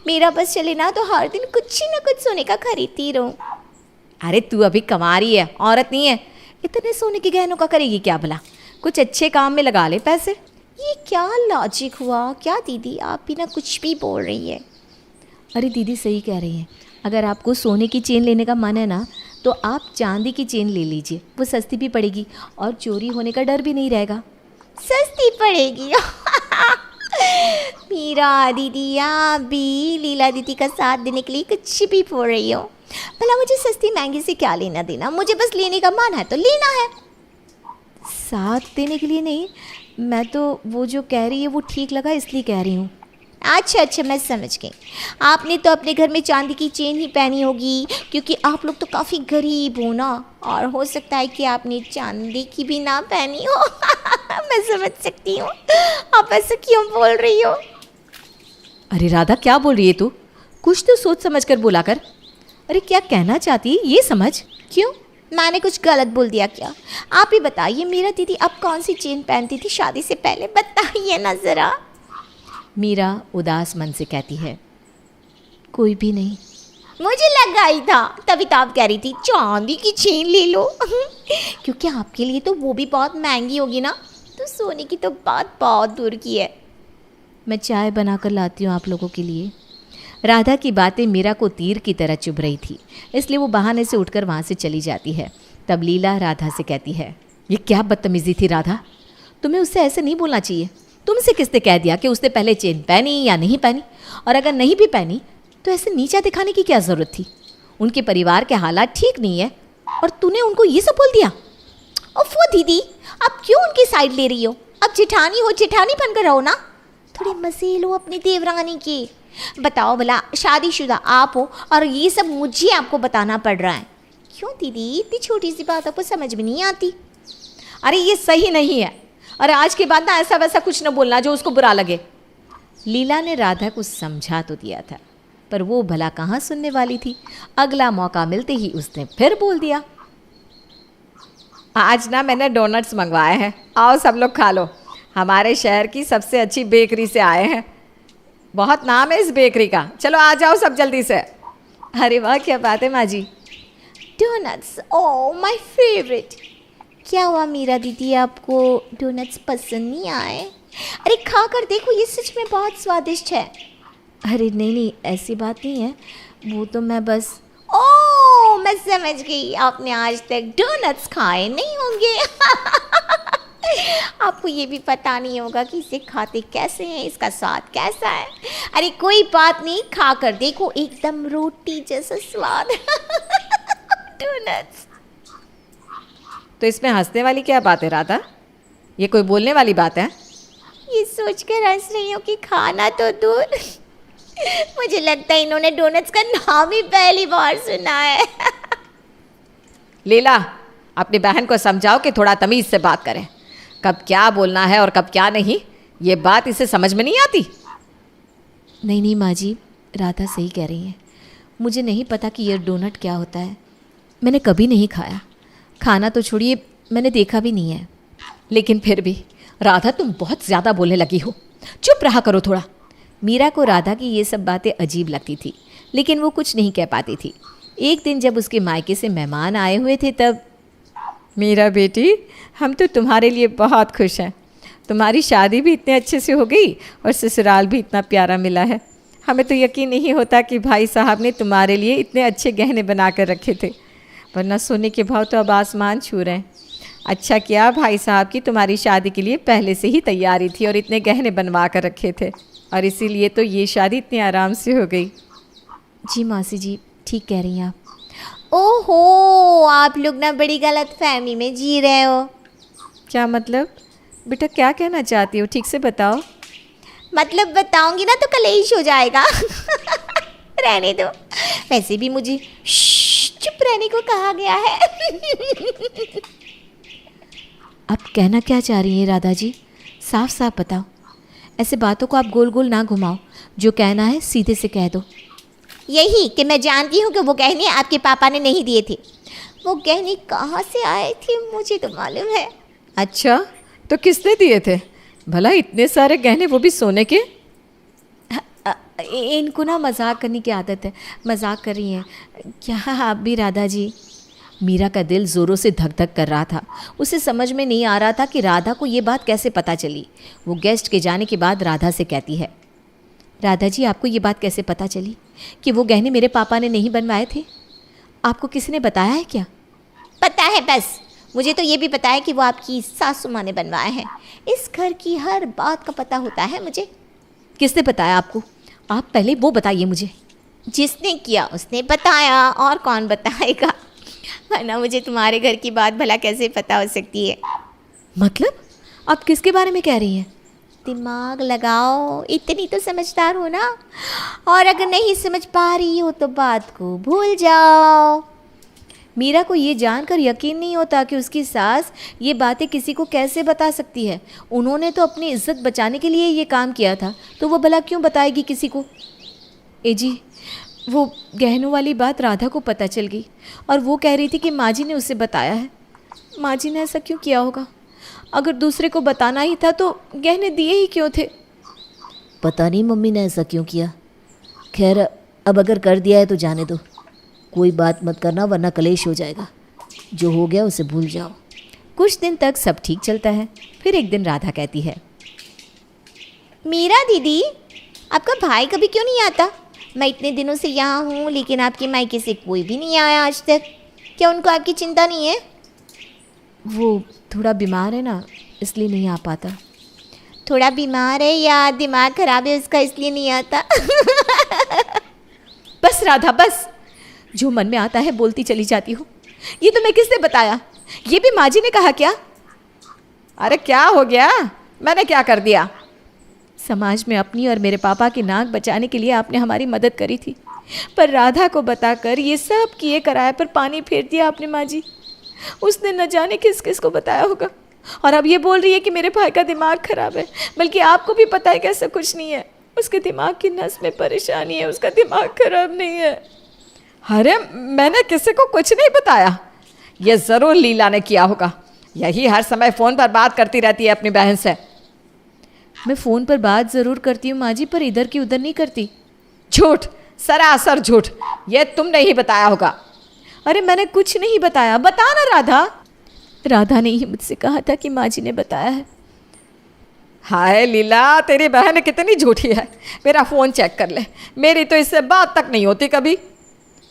मेरा बस चले ना तो हर दिन कुछ ही ना कुछ सोने का खरीदती रहूँ। अरे तू अभी कमारी है, औरत नहीं है। इतने सोने के गहनों का करेगी क्या भला? कुछ अच्छे काम में लगा ले पैसे। ये क्या लॉजिक हुआ? क्या दीदी आप भी ना कुछ भी बोल रही है। अरे दीदी सही कह रही हैं, अगर आपको सोने की चेन लेने का मन है ना तो आप चांदी की चेन ले लीजिए, वो सस्ती भी पड़ेगी और चोरी होने का डर भी नहीं रहेगा। सस्ती पड़ेगी? मीरा दीदी, आप भी लीला दीदी का साथ देने के लिए कुछ भी बोल रही हो। भला मुझे सस्ती महंगी से क्या लेना देना, मुझे बस लेने का मन है तो लेना है। साथ देने के लिए नहीं, मैं तो वो जो कह रही है वो ठीक लगा इसलिए कह रही हूँ। अच्छा, मैं समझ गई। आपने तो अपने घर में चांदी की चेन ही पहनी होगी क्योंकि आप लोग तो काफ़ी गरीब हो ना, और हो सकता है कि आपने चांदी की भी ना पहनी हो। मैं समझ सकती हूँ, आप ऐसा क्यों बोल रही हो। अरे राधा, क्या बोल रही है तू? कुछ तो सोच समझ कर बोला कर। अरे क्या कहना चाहती है ये समझ। क्यों, मैंने कुछ गलत बोल दिया क्या? आप ही बताइए मीरा दीदी, आप कौन सी चेन पहनती थी शादी से पहले, बताइए ना ज़रा। मीरा उदास मन से कहती है, कोई भी नहीं। मुझे लगा ही था, तभी तो आप कह रही थी चांदी की चेन ले लो। क्योंकि आपके लिए तो वो भी बहुत महंगी होगी ना, तो सोने की तो बात बहुत दूर की है। मैं चाय बनाकर लाती हूँ आप लोगों के लिए। राधा की बातें मीरा को तीर की तरह चुभ रही थी, इसलिए वो बहाने से उठकर वहाँ से चली जाती है। तब लीला राधा से कहती है, ये क्या बदतमीज़ी थी राधा, तुम्हें उससे ऐसे नहीं बोलना चाहिए। तुमसे किसने कह दिया कि उसने पहले चेन पहनी या नहीं पहनी? और अगर नहीं भी पहनी तो ऐसे नीचा दिखाने की क्या ज़रूरत थी? उनके परिवार के हालात ठीक नहीं है और तूने उनको ये सब बोल दिया। ओफो दीदी, आप क्यों उनकी साइड ले रही हो? अब जेठानी हो, जेठानी बनकर रहो ना, थोड़े मजे लो अपनी देवरानी के। बताओ भला, शादीशुदा आप हो और ये सब मुझे आपको बताना पड़ रहा है। क्यों दीदी, इतनी छोटी सी बातों को समझ में नहीं आती? अरे ये सही नहीं है, और आज के बाद ना ऐसा वैसा कुछ न बोलना जो उसको बुरा लगे। लीला ने राधा को समझा तो दिया था, पर वो भला कहाँ सुनने वाली थी। अगला मौका मिलते ही उसने फिर बोल दिया, आज ना मैंने डोनट्स मंगवाए हैं, आओ सब लोग खा लो। हमारे शहर की सबसे अच्छी बेकरी से आए हैं, बहुत नाम है इस बेकरी का, चलो आ जाओ सब जल्दी से। अरे वाह, क्या बात है माँ जी। Donuts, oh my favourite. क्या हुआ मीरा दीदी, आपको डोनट्स पसंद नहीं आए? अरे खा कर देखो, ये सच में बहुत स्वादिष्ट है। अरे नहीं, ऐसी बात नहीं है, वो तो मैं बस। ओह मैं समझ गई, आपने आज तक डोनट्स खाए नहीं होंगे। आपको ये भी पता नहीं होगा कि इसे खाते कैसे हैं, इसका स्वाद कैसा है। अरे कोई बात नहीं, खा कर देखो, एकदम रोटी जैसा स्वाद। डोनट्स। तो इसमें हंसने वाली क्या बात है राधा? ये कोई बोलने वाली बात है? ये सोचकर हंस रही हूँ कि खाना तो दूर, मुझे लगता है इन्होंने डोनट्स का नाम ही पहली बार सुना है। लीला, अपनी बहन को समझाओ कि थोड़ा तमीज़ से बात करें। कब क्या बोलना है और कब क्या नहीं, ये बात इसे समझ में नहीं आती। नहीं नहीं माँ जी, राधा सही कह रही है। मुझे नहीं पता कि ये डोनट क्या होता है। मैंने कभी नहीं खाया, खाना तो छोड़िए मैंने देखा भी नहीं है। लेकिन फिर भी राधा, तुम बहुत ज़्यादा बोलने लगी हो, चुप रहा करो थोड़ा। मीरा को राधा की ये सब बातें अजीब लगती थी, लेकिन वो कुछ नहीं कह पाती थी। एक दिन जब उसके मायके से मेहमान आए हुए थे तब, मीरा बेटी, हम तो तुम्हारे लिए बहुत खुश हैं। तुम्हारी शादी भी इतने अच्छे से हो गई और ससुराल भी इतना प्यारा मिला है। हमें तो यकीन नहीं होता कि भाई साहब ने तुम्हारे लिए इतने अच्छे गहने बना कर रखे थे, वरना सोने के भाव तो अब आसमान छू रहे हैं। अच्छा किया भाई साहब की तुम्हारी शादी के लिए पहले से ही तैयारी थी और इतने गहने बनवा कर रखे थे, और इसीलिए तो ये शादी इतनी आराम से हो गई। जी मासी जी, ठीक कह रही हैं आप। ओहो, आप लोग ना बड़ी गलत फहमी में जी रहे हो। क्या मतलब? बेटा क्या कहना चाहती हो, ठीक से बताओ। मतलब बताऊंगी ना तो कलेश हो जाएगा। रहने दो, वैसे भी मुझे चुप रहने को कहा गया है। आप कहना क्या चाह रही हैं राधा जी, साफ साफ बताओ। ऐसे बातों को आप गोल गोल ना घुमाओ, जो कहना है सीधे से कह दो। यही कि मैं जानती हूँ कि वो गहने आपके पापा ने नहीं दिए थे। वो गहने कहाँ से आए थे मुझे तो मालूम है। अच्छा, तो किसने दिए थे भला इतने सारे गहने, वो भी सोने के? इनको ना मजाक करने की आदत है, मजाक कर रही हैं क्या आप भी राधा जी? मीरा का दिल ज़ोरों से धक धक कर रहा था। उसे समझ में नहीं आ रहा था कि राधा को ये बात कैसे पता चली। वो गेस्ट के जाने के बाद राधा से कहती है, राधा जी आपको ये बात कैसे पता चली कि वो गहने मेरे पापा ने नहीं बनवाए थे? आपको किसी ने बताया है क्या? पता है, बस मुझे तो ये भी पता है कि वो आपकी सासू माँ ने बनवाए हैं। इस घर की हर बात का पता होता है मुझे। किसने बताया आपको? आप पहले वो बताइए मुझे। जिसने किया उसने बताया, और कौन बताएगा, वरना मुझे तुम्हारे घर की बात भला कैसे पता हो सकती है। मतलब आप किसके बारे में कह रही हैं? दिमाग लगाओ, इतनी तो समझदार हो ना। और अगर नहीं समझ पा रही हो तो बात को भूल जाओ। मीरा को ये जानकर यकीन नहीं होता कि उसकी सास ये बातें किसी को कैसे बता सकती है। उन्होंने तो अपनी इज्जत बचाने के लिए ये काम किया था, तो वो भला क्यों बताएगी किसी को? ए जी, वो गहनों वाली बात राधा को पता चल गई और वो कह रही थी कि माँ जी ने उसे बताया है। माँ जी ने ऐसा क्यों किया होगा? अगर दूसरे को बताना ही था तो गहने दिए ही क्यों थे? पता नहीं मम्मी ने ऐसा क्यों किया। खैर, अब अगर कर दिया है तो जाने दो, कोई बात मत करना वरना कलेश हो जाएगा। जो हो गया उसे भूल जाओ। कुछ दिन तक सब ठीक चलता है। फिर एक दिन राधा कहती है, मीरा दीदी, आपका भाई कभी क्यों नहीं आता? मैं इतने दिनों से यहाँ हूँ लेकिन आपके मायके से कोई भी नहीं आया आज तक। क्या उनको आपकी चिंता नहीं है? वो थोड़ा बीमार है ना, इसलिए नहीं आ पाता। थोड़ा बीमार है या दिमाग खराब है उसका, इसलिए नहीं आता? बस राधा बस, जो मन में आता है बोलती चली जाती हो। ये तो मैं किसने बताया? ये भी माँ जी ने कहा क्या? अरे क्या हो गया, मैंने क्या कर दिया? समाज में अपनी और मेरे पापा की नाक बचाने के लिए आपने हमारी मदद करी थी, पर राधा को बताकर ये सब किए कराए पर पानी फेर दिया आपने माँ जी। उसने न जाने किस किस को बताया होगा, और अब ये बोल रही है कि मेरे भाई का दिमाग खराब है। बल्कि आपको भी पता है कि ऐसा कुछ नहीं है, उसके दिमाग की नस में परेशानी है, उसका दिमाग खराब नहीं है। अरे मैंने किसी को कुछ नहीं बताया, ये ज़रूर लीला ने किया होगा। यही हर समय फ़ोन पर बात करती रहती है अपनी बहन से। मैं फ़ोन पर बात ज़रूर करती हूँ माँ जी, पर इधर की उधर नहीं करती। झूठ, सरासर झूठ, ये तुमने ही बताया होगा। अरे मैंने कुछ नहीं बताया, बता ना राधा। राधा ने ही मुझसे कहा था कि माँ जी ने बताया है। हाय लीला, तेरी बहन कितनी झूठी है। मेरा फ़ोन चेक कर ले, मेरी तो इससे बात तक नहीं होती कभी।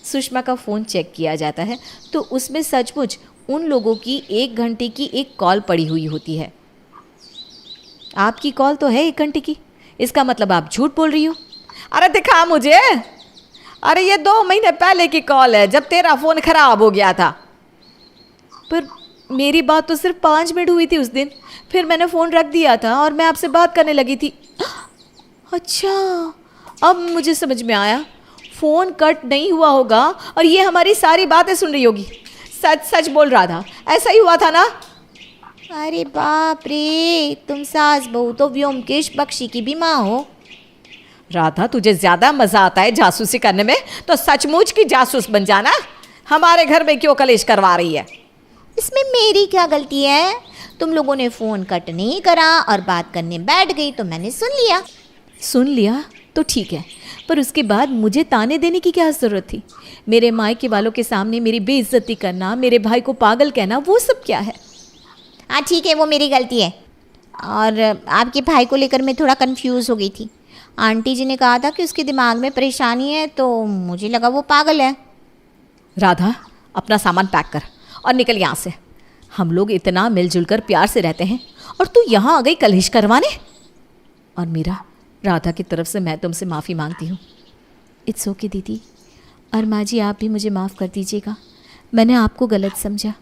सुषमा का फ़ोन चेक किया जाता है तो उसमें सचमुच उन लोगों की 1 घंटे की एक कॉल पड़ी हुई होती है। आपकी कॉल तो है 1 घंटे की, इसका मतलब आप झूठ बोल रही हो। अरे दिखा मुझे। अरे ये 2 महीने पहले की कॉल है, जब तेरा फ़ोन खराब हो गया था। पर मेरी बात तो सिर्फ 5 मिनट हुई थी उस दिन, फिर मैंने फ़ोन रख दिया था और मैं आपसे बात करने लगी थी। अच्छा, अब मुझे समझ में आया, फ़ोन कट नहीं हुआ होगा और ये हमारी सारी बातें सुन रही होगी। सच सच बोल रहा था, ऐसा ही हुआ था ना? अरे बाप रे, तुम सास बहू तो व्योमकेश बख्शी की भी माँ हो। राधा, तुझे ज़्यादा मज़ा आता है जासूसी करने में, तो सचमुच की जासूस बन जाना। हमारे घर में क्यों कलेश करवा रही है? इसमें मेरी क्या गलती है? तुम लोगों ने फ़ोन कट नहीं करा और बात करने बैठ गई तो मैंने सुन लिया। सुन लिया तो ठीक है, पर उसके बाद मुझे ताने देने की क्या ज़रूरत थी? मेरे मायके वालों के सामने मेरी बेइज्जती करना, मेरे भाई को पागल कहना, वो सब क्या है? हाँ ठीक है, वो मेरी गलती है। और आपके भाई को लेकर मैं थोड़ा कंफ्यूज हो गई थी। आंटी जी ने कहा था कि उसके दिमाग में परेशानी है, तो मुझे लगा वो पागल है। राधा, अपना सामान पैक कर और निकल यहाँ से। हम लोग इतना मिलजुल कर प्यार से रहते हैं और तू यहाँ आ गई कलेश करवाने। और मीरा, राधा की तरफ से मैं तुमसे माफ़ी मांगती हूँ। इट्स ओके दीदी, और माँ जी आप भी मुझे माफ़ कर दीजिएगा, मैंने आपको गलत समझा।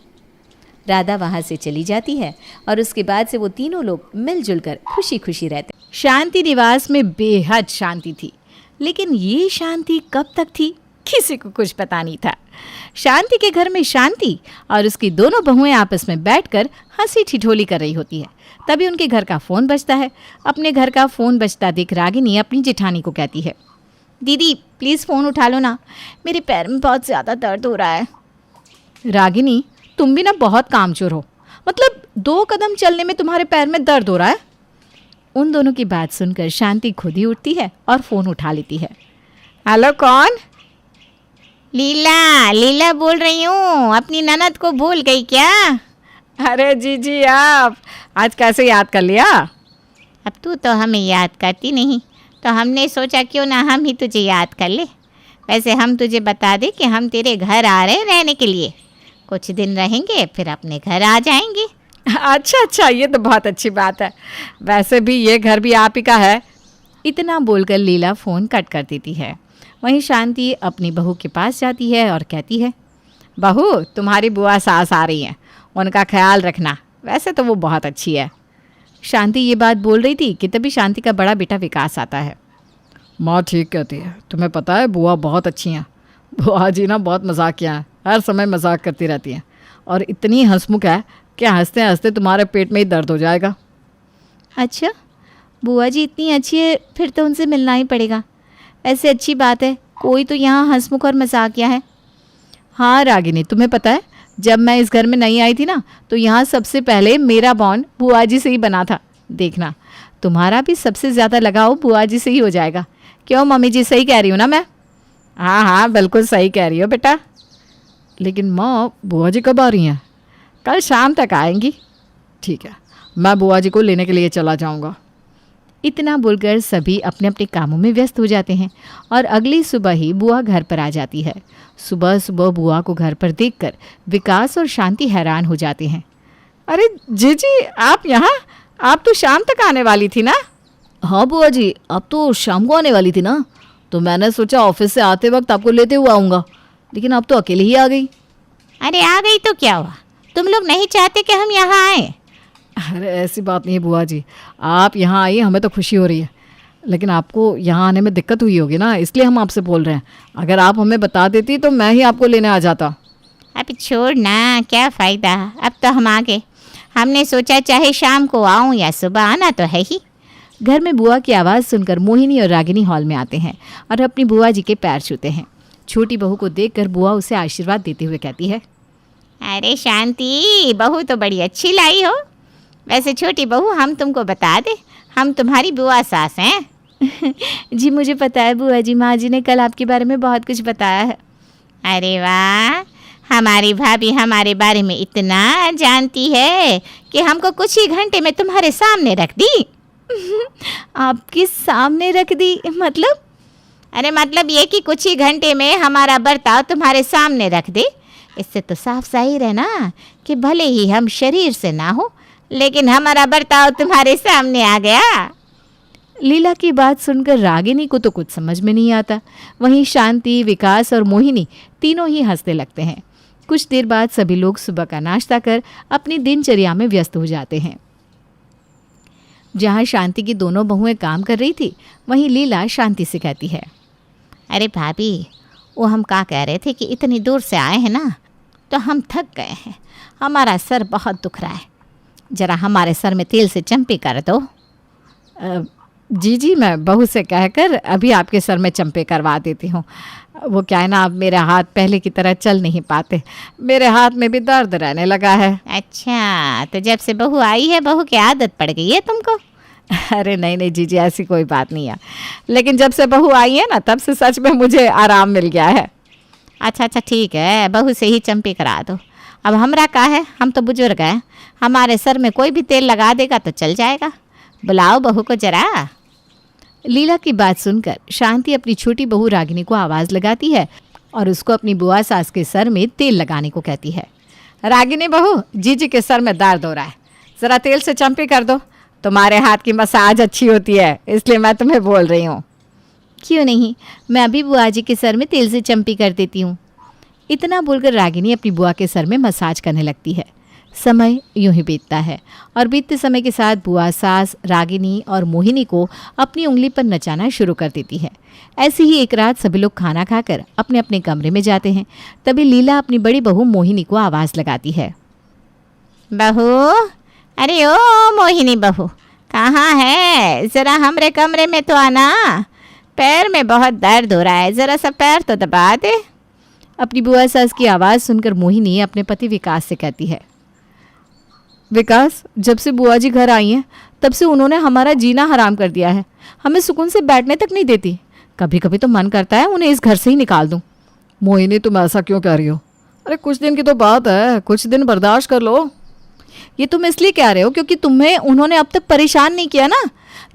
राधा वहाँ से चली जाती है और उसके बाद से वो तीनों लोग मिलजुल कर खुशी खुशी रहते। शांति निवास में बेहद शांति थी, लेकिन ये शांति कब तक थी किसी को कुछ पता नहीं था। शांति के घर में शांति और उसकी दोनों बहुएं आपस में बैठकर हंसी ठिठोली कर रही होती है। तभी उनके घर का फ़ोन बजता है। अपने घर का फ़ोन बजता देख रागिनी अपनी जेठानी को कहती है, दीदी प्लीज़ फ़ोन उठा लो ना, मेरे पैर में बहुत ज़्यादा दर्द हो रहा है। रागिनी, तुम भी ना बहुत कामचोर हो, मतलब 2 कदम चलने में तुम्हारे पैर में दर्द हो रहा है। उन दोनों की बात सुनकर शांति खुद ही उठती है और फ़ोन उठा लेती है। हेलो, कौन? लीला बोल रही हूँ। अपनी ननद को भूल गई क्या? अरे जी आप आज कैसे याद कर लिया? अब तू तो हमें याद करती नहीं, तो हमने सोचा क्यों ना हम ही तुझे याद कर ले। वैसे हम तुझे बता दें कि हम तेरे घर आ रहे हैं रहने के लिए। कुछ दिन रहेंगे फिर अपने घर आ जाएंगे। अच्छा, ये तो बहुत अच्छी बात है। वैसे भी ये घर भी आप ही का है। इतना बोलकर लीला फ़ोन कट कर देती है। वहीं शांति अपनी बहू के पास जाती है और कहती है, बहू, तुम्हारी बुआ सास आ रही हैं, उनका ख्याल रखना। वैसे तो वो बहुत अच्छी है। शांति ये बात बोल रही थी कि तभी शांति का बड़ा बेटा विकास आता है। माँ ठीक कहती है, तुम्हें पता है बुआ बहुत अच्छी हैं। बुआ जी ना बहुत मजाकिया हैं, हर समय मजाक करती रहती हैं और इतनी हंसमुख है कि हंसते हंसते तुम्हारे पेट में ही दर्द हो जाएगा। अच्छा, बुआ जी इतनी अच्छी है, फिर तो उनसे मिलना ही पड़ेगा। ऐसे अच्छी बात है, कोई तो यहाँ हंसमुख और मजाकिया है। हाँ रागिनी, तुम्हें पता है जब मैं इस घर में नहीं आई थी ना, तो यहाँ सबसे पहले मेरा बॉन्ड बुआ जी से ही बना था। देखना, तुम्हारा भी सबसे ज़्यादा लगाव बुआ जी से ही हो जाएगा। क्यों मम्मी जी, सही कह रही हूँ ना मैं? हाँ, बिल्कुल सही कह रही हो बेटा। लेकिन माँ, बुआ जी कब आ रही हैं? कल शाम तक आएंगी। ठीक है, मैं बुआ जी को लेने के लिए चला जाऊँगा। इतना बोलकर सभी अपने अपने कामों में व्यस्त हो जाते हैं और अगली सुबह ही बुआ घर पर आ जाती है। सुबह सुबह बुआ को घर पर देखकर विकास और शांति हैरान हो जाते हैं। अरे जी आप यहाँ? आप तो शाम तक आने वाली थी ना? हाँ बुआ जी, अब तो शाम को आने वाली थी ना, तो मैंने सोचा ऑफिस से आते वक्त आपको लेते हुए आऊँगा, लेकिन अब तो अकेले ही आ गई। अरे आ गई तो क्या हुआ? तुम लोग नहीं चाहते कि हम यहाँ आए? अरे ऐसी बात नहीं है बुआ जी, आप यहाँ आई, हमें तो खुशी हो रही है, लेकिन आपको यहाँ आने में दिक्कत हुई होगी ना, इसलिए हम आपसे बोल रहे हैं। अगर आप हमें बता देती तो मैं ही आपको लेने आ जाता। अब छोड़ ना, क्या फ़ायदा, अब तो हम आ गए। हमने सोचा चाहे शाम को आऊँ या सुबह, आना तो है ही। घर में बुआ की आवाज़ सुनकर मोहिनी और रागिनी हॉल में आते हैं और अपनी बुआ जी के पैर छूते हैं। छोटी बहू को देखकर बुआ उसे आशीर्वाद देते हुए कहती है, अरे शांति, बहू तो बड़ी अच्छी लाई हो। वैसे छोटी बहू, हम तुमको बता दे, हम तुम्हारी बुआ सास हैं। जी मुझे पता है बुआ जी, माँ जी ने कल आपके बारे में बहुत कुछ बताया है। अरे वाह, हमारी भाभी हमारे बारे में इतना जानती है कि हमको कुछ ही घंटे में तुम्हारे सामने रख दी। आपके सामने रख दी मतलब? अरे मतलब ये कि कुछ ही घंटे में हमारा बर्ताव तुम्हारे सामने रख दे। इससे तो साफ जाहिर है ना कि भले ही हम शरीर से ना हो, लेकिन हमारा बर्ताव तुम्हारे सामने आ गया। लीला की बात सुनकर रागिनी को तो कुछ समझ में नहीं आता। वहीं शांति, विकास और मोहिनी तीनों ही हंसने लगते हैं। कुछ देर बाद सभी लोग सुबह का नाश्ता कर अपनी दिनचर्या में व्यस्त हो जाते हैं। जहाँ शांति की दोनों बहुएं काम कर रही थी, वहीं लीला शांति से कहती है, अरे भाभी, वो हम क्या कह रहे थे कि इतनी दूर से आए हैं ना, तो हम थक गए हैं। हमारा सर बहुत दुख रहा है। ज़रा हमारे सर में तेल से चंपी कर दो। जी मैं बहू से कहकर अभी आपके सर में चंपे करवा देती हूँ। वो क्या है ना, अब मेरे हाथ पहले की तरह चल नहीं पाते, मेरे हाथ में भी दर्द रहने लगा है। अच्छा, तो जब से बहू आई है, बहू की आदत पड़ गई है तुमको? अरे नहीं जीजी, ऐसी कोई बात नहीं है, लेकिन जब से बहू आई है ना, तब से सच में मुझे आराम मिल गया है। अच्छा ठीक है, बहू से ही चंपी करा दो। अब हमरा का है, हम तो बुजुर्ग हैं, हमारे सर में कोई भी तेल लगा देगा तो चल जाएगा। बुलाओ बहू को जरा। लीला की बात सुनकर शांति अपनी छोटी बहू रागिनी को आवाज़ लगाती है और उसको अपनी बुआ सास के सर में तेल लगाने को कहती है। रागिनी बहू, जीजी के सर में दर्द हो रहा है, ज़रा तेल से चंपी कर दो। तुम्हारे हाथ की मसाज अच्छी होती है, इसलिए मैं तुम्हें बोल रही हूँ। क्यों नहीं, मैं अभी बुआ जी के सर में तेल से चंपी कर देती हूँ। इतना बोलकर रागिनी अपनी बुआ के सर में मसाज करने लगती है। समय यूं ही बीतता है और बीतते समय के साथ बुआ सास रागिनी और मोहिनी को अपनी उंगली पर नचाना शुरू कर देती है। ऐसी ही एक रात सभी लोग खाना खाकर अपने अपने कमरे में जाते हैं। तभी लीला अपनी बड़ी बहू मोहिनी को आवाज़ लगाती है। बहू, अरे ओ मोहिनी बहू, कहाँ है? ज़रा हमरे कमरे में तो आना, पैर में बहुत दर्द हो रहा है, ज़रा सा पैर तो दबा दे। अपनी बुआ सास की आवाज़ सुनकर मोहिनी अपने पति विकास से कहती है, विकास, जब से बुआ जी घर आई हैं तब से उन्होंने हमारा जीना हराम कर दिया है, हमें सुकून से बैठने तक नहीं देती। कभी कभी तो मन करता है उन्हें इस घर से ही निकाल दूं। मोहिनी, तुम ऐसा क्यों कह रही हो? अरे कुछ दिन की तो बात है, कुछ दिन बर्दाश्त कर लो। ये तुम इसलिए कह रहे हो क्योंकि तुम्हें उन्होंने अब तक परेशान नहीं किया ना।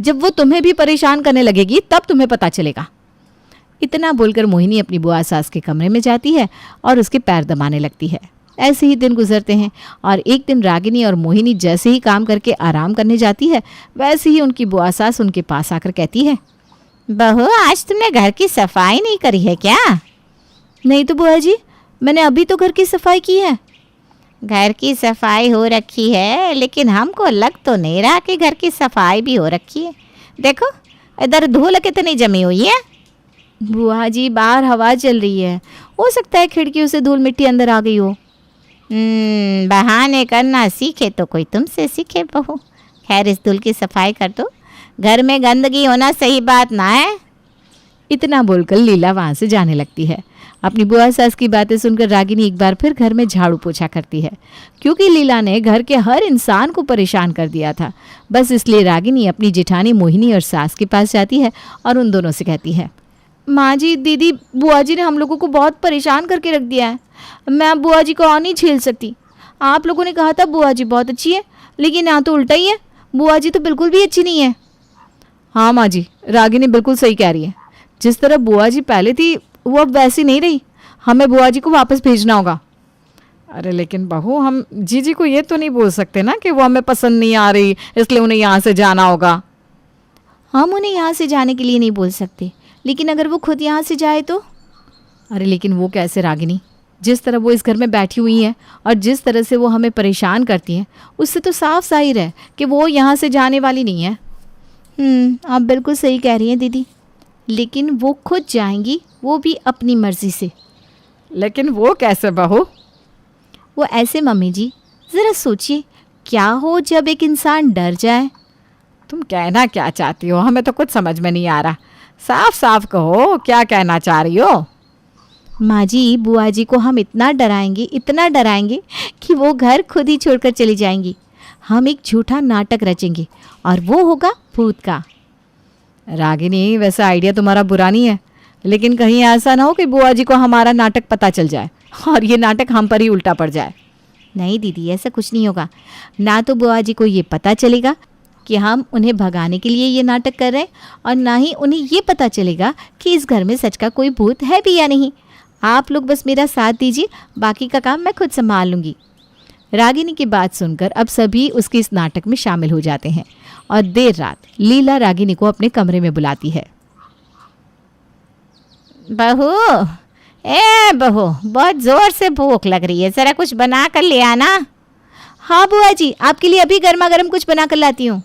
जब वो तुम्हें भी परेशान करने लगेगी तब तुम्हें पता चलेगा। इतना बोलकर मोहिनी अपनी बुआ सास के कमरे में जाती है और उसके पैर दबाने लगती है। ऐसे ही दिन गुजरते हैं और एक दिन रागिनी और मोहिनी जैसे ही काम करके आराम करने जाती है, वैसे ही उनकी बुआ सास उनके पास आकर कहती है, बहू, आज तुमने घर की सफाई नहीं करी है क्या? नहीं तो बुआ जी, मैंने अभी तो घर की सफाई की है। घर की सफाई हो रखी है, लेकिन हमको लग तो नहीं रहा कि घर की सफाई भी हो रखी है। देखो, इधर धूल कितनी जमी हुई है। बुआ जी, बाहर हवा चल रही है, हो सकता है खिड़कियों से धूल मिट्टी अंदर आ गई हो। बहाने करना सीखे तो कोई तुमसे सीखे बहू। खैर, इस धूल की सफाई कर दो, घर में गंदगी होना सही बात ना है। इतना बोलकर लीला वहाँ से जाने लगती है। अपनी बुआ सास की बातें सुनकर रागिनी एक बार फिर घर में झाड़ू पोछा करती है, क्योंकि लीला ने घर के हर इंसान को परेशान कर दिया था। बस इसलिए रागिनी अपनी जेठानी मोहिनी और सास के पास जाती है और उन दोनों से कहती है, माँ जी, दीदी, बुआ जी ने हम लोगों को बहुत परेशान करके रख दिया है। मैं बुआ जी को और नहीं झेल सकती। आप लोगों ने कहा था बुआ जी बहुत अच्छी है, लेकिन यहाँ तो उल्टा ही है, बुआ जी तो बिल्कुल भी अच्छी नहीं है। हाँ माँ जी, रागिनी बिल्कुल सही कह रही है। जिस तरह बुआ जी पहले थी वो अब वैसी नहीं रही। हमें बुआ जी को वापस भेजना होगा। अरे लेकिन बहू, हम जीजी को ये तो नहीं बोल सकते ना कि वो हमें पसंद नहीं आ रही, इसलिए उन्हें यहाँ से जाना होगा। हम उन्हें यहाँ से जाने के लिए नहीं बोल सकते, लेकिन अगर वो खुद यहाँ से जाए तो? अरे लेकिन वो कैसे रागिनी? जिस तरह वो इस घर में बैठी हुई हैं और जिस तरह से वो हमें परेशान करती हैं, उससे तो साफ जाहिर है कि वो यहाँ से जाने वाली नहीं है। आप बिल्कुल सही कह रही हैं दीदी, लेकिन वो खुद जाएंगी, वो भी अपनी मर्जी से। लेकिन वो कैसे बहू? वो ऐसे मम्मी जी, ज़रा सोचिए, क्या हो जब एक इंसान डर जाए। तुम कहना क्या चाहती हो? हमें तो कुछ समझ में नहीं आ रहा। साफ साफ कहो, क्या कहना चाह रही हो? माँ जी, बुआ जी को हम इतना डराएंगे कि वो घर खुद ही छोड़कर चली जाएंगी। हम एक झूठा नाटक रचेंगे और वो होगा भूत का। रागिनी, वैसा आइडिया तुम्हारा बुरा नहीं है, लेकिन कहीं ऐसा ना हो कि बुआ जी को हमारा नाटक पता चल जाए और ये नाटक हम पर ही उल्टा पड़ जाए। नहीं दीदी, ऐसा कुछ नहीं होगा। ना तो बुआ जी को ये पता चलेगा कि हम उन्हें भगाने के लिए ये नाटक कर रहे हैं, और ना ही उन्हें ये पता चलेगा कि इस घर में सच का कोई भूत है भी या नहीं। आप लोग बस मेरा साथ दीजिए, बाकी का काम मैं खुद संभाल लूँगी। रागिनी की बात सुनकर अब सभी उसके इस नाटक में शामिल हो जाते हैं और देर रात लीला रागिनी को अपने कमरे में बुलाती है। बहू, ए बहू, बहुत जोर से भूख लग रही है, जरा कुछ बना कर ले आना। हाँ बुआ जी, आपके लिए अभी गर्मा गर्म कुछ बना कर लाती हूँ।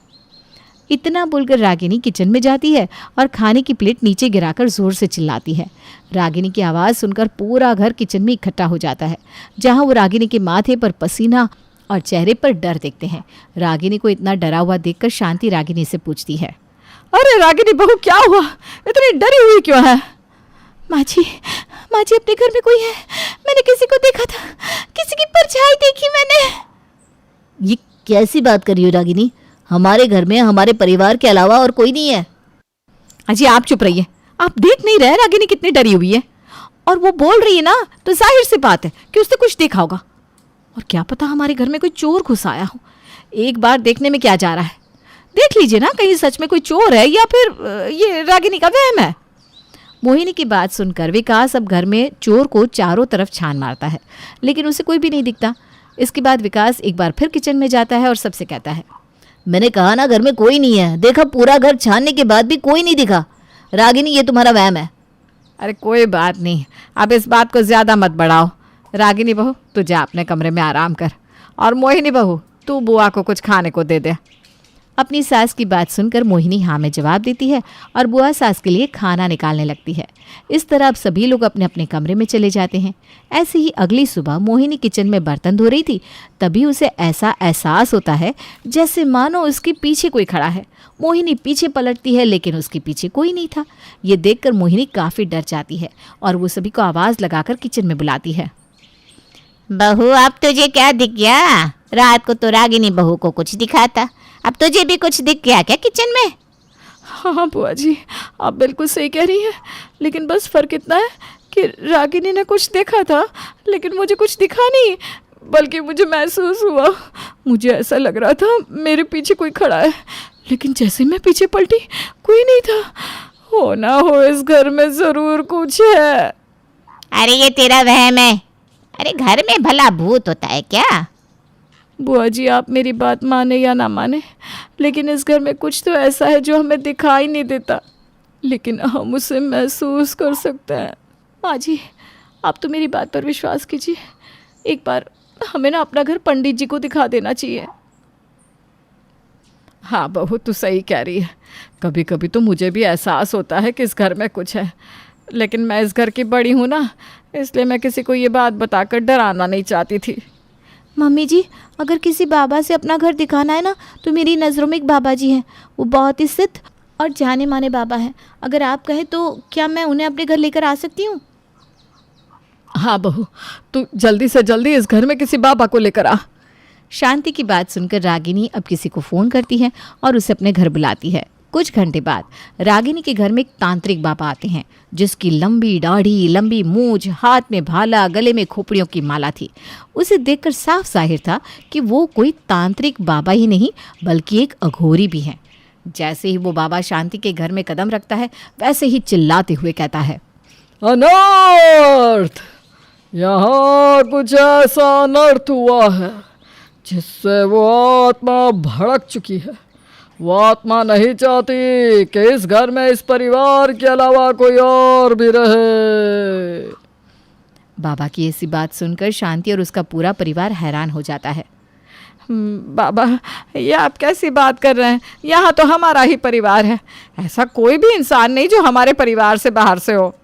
इतना बोलकर रागिनी किचन में जाती है और खाने की प्लेट नीचे गिराकर जोर से चिल्लाती है। रागिनी की आवाज़ सुनकर पूरा घर किचन में इकट्ठा हो जाता है, जहाँ वो रागिनी के माथे पर पसीना और चेहरे पर डर देखते हैं। रागिनी को इतना डरा हुआ देखकर शांति रागिनी से पूछती है, अरे रागिनी बहू, क्या हुआ? इतनी डरी हुई क्यों है? माँ जी अपने घर में कोई है, मैंने किसी को देखा था, किसी की परछाई देखी मैंने। ये कैसी बात कर रही हो रागिनी? हमारे घर में हमारे परिवार के अलावा और कोई नहीं है। अजी आप चुप रहिए, आप देख नहीं रहे रागिनी कितनी डरी हुई है, और वो बोल रही है ना, तो जाहिर सी बात है कि उसने कुछ देखा होगा। और क्या पता हमारे घर में कोई चोर घुस आया हो। एक बार देखने में क्या जा रहा है, देख लीजिए ना, कहीं सच में कोई चोर है या फिर ये रागिनी का वहम है। मोहिनी की बात सुनकर विकास अब घर में चोर को चारों तरफ छान मारता है, लेकिन उसे कोई भी नहीं दिखता। इसके बाद विकास एक बार फिर किचन में जाता है और सबसे कहता है, मैंने कहा ना घर में कोई नहीं है। देखा, पूरा घर छानने के बाद भी कोई नहीं दिखा। रागिनी, ये तुम्हारा वहम है। अरे कोई बात नहीं, अब इस बात को ज़्यादा मत बढ़ाओ। रागिनी बहू, तू जा अपने कमरे में आराम कर, और मोहिनी बहू, तू बुआ को कुछ खाने को दे दे। अपनी सास की बात सुनकर मोहिनी हाँ में जवाब देती है और बुआ सास के लिए खाना निकालने लगती है। इस तरह अब सभी लोग अपने अपने कमरे में चले जाते हैं। ऐसे ही अगली सुबह मोहिनी किचन में बर्तन धो रही थी, तभी उसे ऐसा एहसास होता है जैसे मानो उसके पीछे कोई खड़ा है। मोहिनी पीछे पलटती है, लेकिन उसके पीछे कोई नहीं था। ये देखकर मोहिनी काफ़ी डर जाती है और वो सभी को आवाज़ लगाकर किचन में बुलाती है। बहू, अब तुझे क्या दिख गया? रात को तो रागिनी बहू को कुछ दिखा था, अब तुझे भी कुछ दिख गया क्या किचन में? हाँ बुआ जी, आप बिल्कुल सही कह रही हैं, लेकिन बस फ़र्क इतना है कि रागिनी ने कुछ देखा था, लेकिन मुझे कुछ दिखा नहीं, बल्कि मुझे महसूस हुआ, मुझे ऐसा लग रहा था मेरे पीछे कोई खड़ा है, लेकिन जैसे मैं पीछे पलटी कोई नहीं था। हो ना हो इस घर में ज़रूर कुछ है। अरे ये तेरा वहम है। अरे घर में भला भूत होता है क्या? बुआ जी, आप मेरी बात माने या ना माने, लेकिन इस घर में कुछ तो ऐसा है जो हमें दिखाई नहीं देता, लेकिन हम उसे महसूस कर सकते हैं। माँ जी, आप तो मेरी बात पर विश्वास कीजिए, एक बार हमें ना अपना घर पंडित जी को दिखा देना चाहिए। हाँ बहू, तू सही कह रही है। कभी कभी तो मुझे भी एहसास होता है कि इस घर में कुछ है, लेकिन मैं इस घर की बड़ी हूँ ना, इसलिए मैं किसी को ये बात बताकर डराना नहीं चाहती थी। मम्मी जी, अगर किसी बाबा से अपना घर दिखाना है ना, तो मेरी नज़रों में एक बाबा जी हैं, वो बहुत ही सिद्ध और जाने माने बाबा हैं। अगर आप कहें तो क्या मैं उन्हें अपने घर लेकर आ सकती हूँ? हाँ बहू, तू जल्दी से जल्दी इस घर में किसी बाबा को लेकर आ। शांति की बात सुनकर रागिनी अब किसी को फ़ोन करती है और उसे अपने घर बुलाती है। कुछ घंटे बाद रागिनी के घर में एक तांत्रिक बाबा आते हैं, जिसकी लंबी दाढ़ी, लंबी मूंछ, हाथ में भाला, गले में खोपड़ियों की माला थी। उसे देखकर साफ जाहिर था कि वो कोई तांत्रिक बाबा ही नहीं, बल्कि एक अघोरी भी हैं। जैसे ही वो बाबा शांति के घर में कदम रखता है, वैसे ही चिल्लाते हुए कहता है, अनर्थ! यहाँ कुछ ऐसा अनर्थ हुआ है जिससे वो आत्मा भड़क चुकी है। वो आत्मा नहीं चाहती कि इस घर में इस परिवार के अलावा कोई और भी रहे। बाबा की ऐसी बात सुनकर शांति और उसका पूरा परिवार हैरान हो जाता है। बाबा, ये आप कैसी बात कर रहे हैं? यहाँ तो हमारा ही परिवार है, ऐसा कोई भी इंसान नहीं जो हमारे परिवार से बाहर से हो।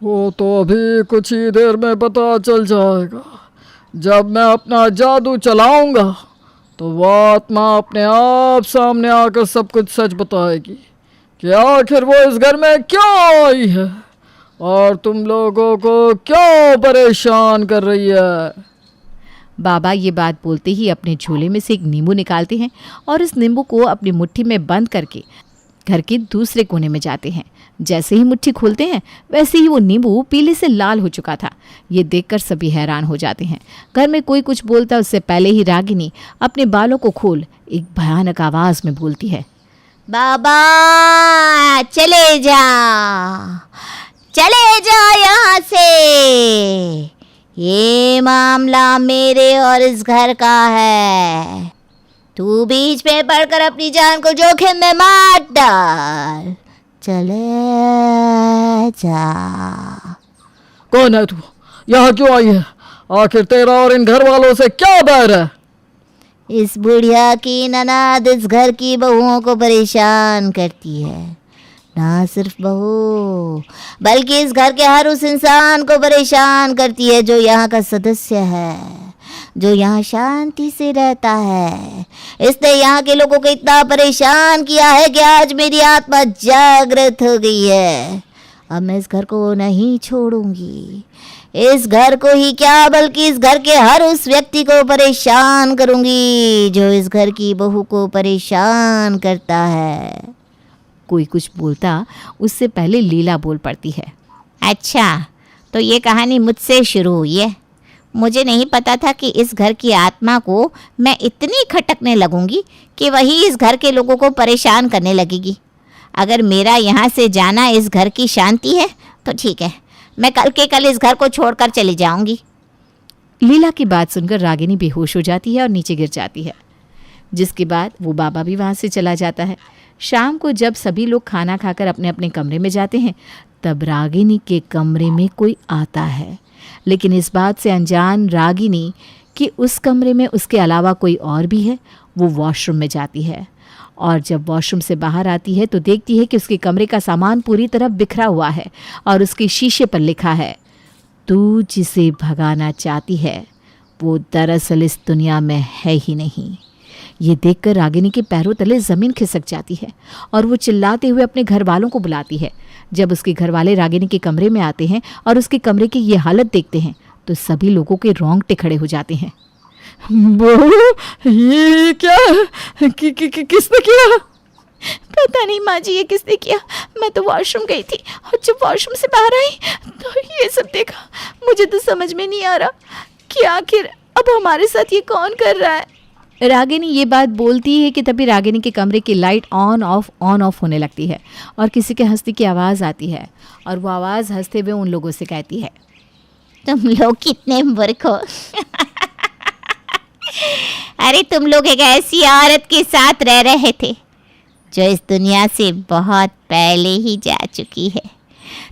वो तो अभी कुछ ही देर में पता चल जाएगा। जब मैं अपना जादू चलाऊंगा तो वो आत्मा अपने आप सामने आकर सब कुछ सच बताएगी कि आखिर वो इस घर में क्यों आई है और तुम लोगों को क्यों परेशान कर रही है। बाबा ये बात बोलते ही अपने झोले में से एक नींबू निकालते हैं और इस नींबू को अपनी मुट्ठी में बंद करके घर के दूसरे कोने में जाते हैं। जैसे ही मुट्ठी खोलते हैं वैसे ही वो नींबू पीले से लाल हो चुका था। ये देखकर सभी हैरान हो जाते हैं। घर में कोई कुछ बोलता उससे पहले ही रागिनी अपने बालों को खोल एक भयानक आवाज में बोलती है, बाबा चले जा यहाँ से। ये मामला मेरे और इस घर का है। तू बीच में पड़कर अपनी जान को जोखिम में मत डाल। चले जा। कौन है तू? यहाँ क्यों आई है? आखिर तेरा और इन घर वालों से क्या बैर है? इस बुढ़िया की ननाद इस घर की बहुओं को परेशान करती है। ना सिर्फ बहू बल्कि इस घर के हर उस इंसान को परेशान करती है जो यहाँ का सदस्य है, जो यहाँ शांति से रहता है। इसने यहाँ के लोगों को इतना परेशान किया है कि आज मेरी आत्मा जागृत हो गई है। अब मैं इस घर को नहीं छोड़ूंगी। इस घर को ही क्या बल्कि इस घर के हर उस व्यक्ति को परेशान करूंगी जो इस घर की बहू को परेशान करता है। कोई कुछ बोलता उससे पहले लीला बोल पड़ती है, अच्छा तो ये कहानी मुझसे शुरू हुई है। मुझे नहीं पता था कि इस घर की आत्मा को मैं इतनी खटकने लगूंगी कि वही इस घर के लोगों को परेशान करने लगेगी। अगर मेरा यहाँ से जाना इस घर की शांति है तो ठीक है, मैं कल के कल इस घर को छोड़कर चली जाऊंगी। लीला की बात सुनकर रागिनी बेहोश हो जाती है और नीचे गिर जाती है, जिसके बाद वो बाबा भी वहाँ से चला जाता है। शाम को जब सभी लोग खाना खाकर अपने अपने कमरे में जाते हैं तब रागिनी के कमरे में कोई आता है, लेकिन इस बात से अनजान रागिनी कि उस कमरे में उसके अलावा कोई और भी है। वो वॉशरूम में जाती है और जब वॉशरूम से बाहर आती है तो देखती है कि उसके कमरे का सामान पूरी तरह बिखरा हुआ है और उसके शीशे पर लिखा है, तू जिसे भगाना चाहती है वो दरअसल इस दुनिया में है ही नहीं। ये देखकर रागिनी के पैरों तले ज़मीन खिसक जाती है और वो चिल्लाते हुए अपने घर वालों को बुलाती है। जब उसके घर वाले रागिनी के कमरे में आते हैं और उसके कमरे की ये हालत देखते हैं तो सभी लोगों के रोंगटे खड़े हो जाते हैं। बहू, ये क्या किसने किया? पता नहीं माँ जी, ये किसने किया। मैं तो वॉशरूम गई थी और जब वॉशरूम से बाहर आई तो ये सब देखा। मुझे तो समझ में नहीं आ रहा कि आखिर अब हमारे साथ ये कौन कर रहा है। रागिनी ये बात बोलती है कि तभी रागिनी के कमरे की लाइट ऑन ऑफ होने लगती है और किसी के हंसने की आवाज़ आती है और वो आवाज़ हंसते हुए उन लोगों से कहती है, तुम लोग कितने मूर्ख हो। अरे तुम लोग एक ऐसी औरत के साथ रह रहे थे जो इस दुनिया से बहुत पहले ही जा चुकी है।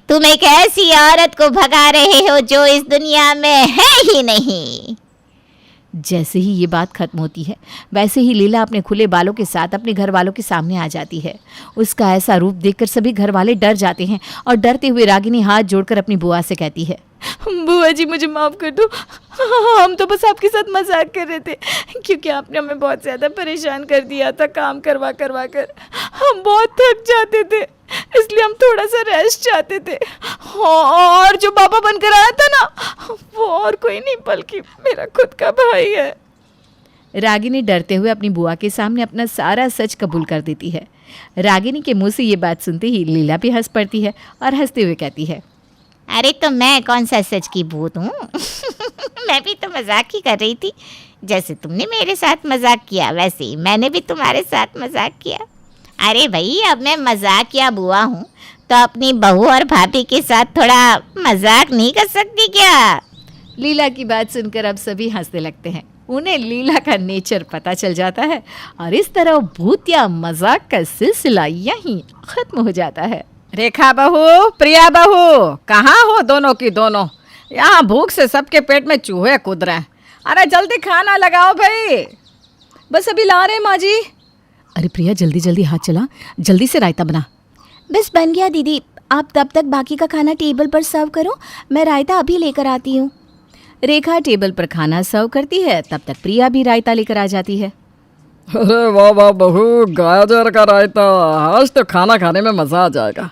तुम एक ऐसी औरत को भगा रहे हो जो इस दुनिया में है ही नहीं। जैसे ही ये बात खत्म होती है वैसे ही लीला अपने खुले बालों के साथ अपने घर वालों के सामने आ जाती है। उसका ऐसा रूप देखकर सभी घर वाले डर जाते हैं और डरते हुए रागिनी हाथ जोड़कर अपनी बुआ से कहती है, बुआ जी मुझे माफ़ कर दो, हम तो बस आपके साथ मजाक कर रहे थे क्योंकि आपने हमें बहुत ज़्यादा परेशान कर दिया था। काम करवा कर हम बहुत थक जाते थे, इसलिए हम थोड़ा सा रेस्ट चाहते थे। और जो पापा बनकर आया था ना वो और कोई नहीं बल्कि मेरा खुद का भाई है। रागिनी डरते हुए अपनी बुआ के सामने अपना सारा सच कबूल कर देती है। रागिनी के मुंह से ये बात सुनते ही लीला भी हंस पड़ती है और हंसते हुए कहती है, अरे तो मैं कौन सा सच की भूत हूँ। मैं भी तो मजाक ही कर रही थी। जैसे तुमने मेरे साथ मजाक किया वैसे ही मैंने भी तुम्हारे साथ मजाक किया। अरे भाई अब मैं मजाकिया बुआ हूँ तो अपनी बहू और भाभी के साथ थोड़ा मजाक नहीं कर सकती क्या? लीला की बात सुनकर अब सभी हंसने लगते हैं। उन्हें लीला का नेचर पता चल जाता है और इस तरह भूत या मजाक का सिलसिला यहीं खत्म हो जाता है। रेखा बहू, प्रिया बहू, कहाँ हो दोनों की दोनों? यहाँ भूख से सबके पेट में चूहे कूद रहे हैं। अरे जल्दी खाना लगाओ भाई। बस अभी ला रहे हैं माँ जी। अरे प्रिया जल्दी जल्दी हाथ चला, जल्दी से रायता बना। बस बन गया दीदी, आप तब तक बाकी का खाना टेबल पर सर्व करो, मैं रायता अभी लेकर आती हूँ। रेखा टेबल पर खाना सर्व करती है, तब तक प्रिया भी रायता लेकर आ जाती है। अरे वाह वाह बहू, गाजर का रायता, आज तो खाना खाने में मज़ा आ जाएगा।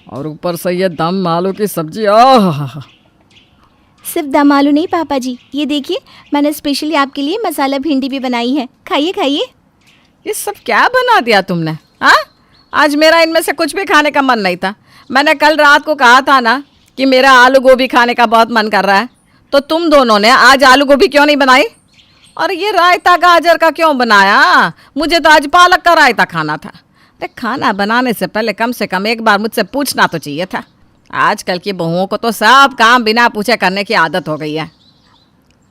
और ऊपर से ये दम आलू की सब्जी, आह। सिर्फ दम आलू नहीं पापा जी, ये देखिए मैंने स्पेशली आपके लिए मसाला भिंडी भी बनाई है, खाइए खाइए। ये सब क्या बना दिया तुमने? हाँ, आज मेरा इनमें से कुछ भी खाने का मन नहीं था। मैंने कल रात को कहा था ना कि मेरा आलू गोभी खाने का बहुत मन कर रहा है, तो तुम दोनों ने आज आलू गोभी क्यों नहीं बनाई? और ये रायता गाजर का क्यों बनाया? मुझे तो आज पालक का रायता खाना था। अरे खाना बनाने से पहले कम से कम एक बार मुझसे पूछना तो चाहिए था। आजकल की बहुओं को तो सब काम बिना पूछे करने की आदत हो गई है।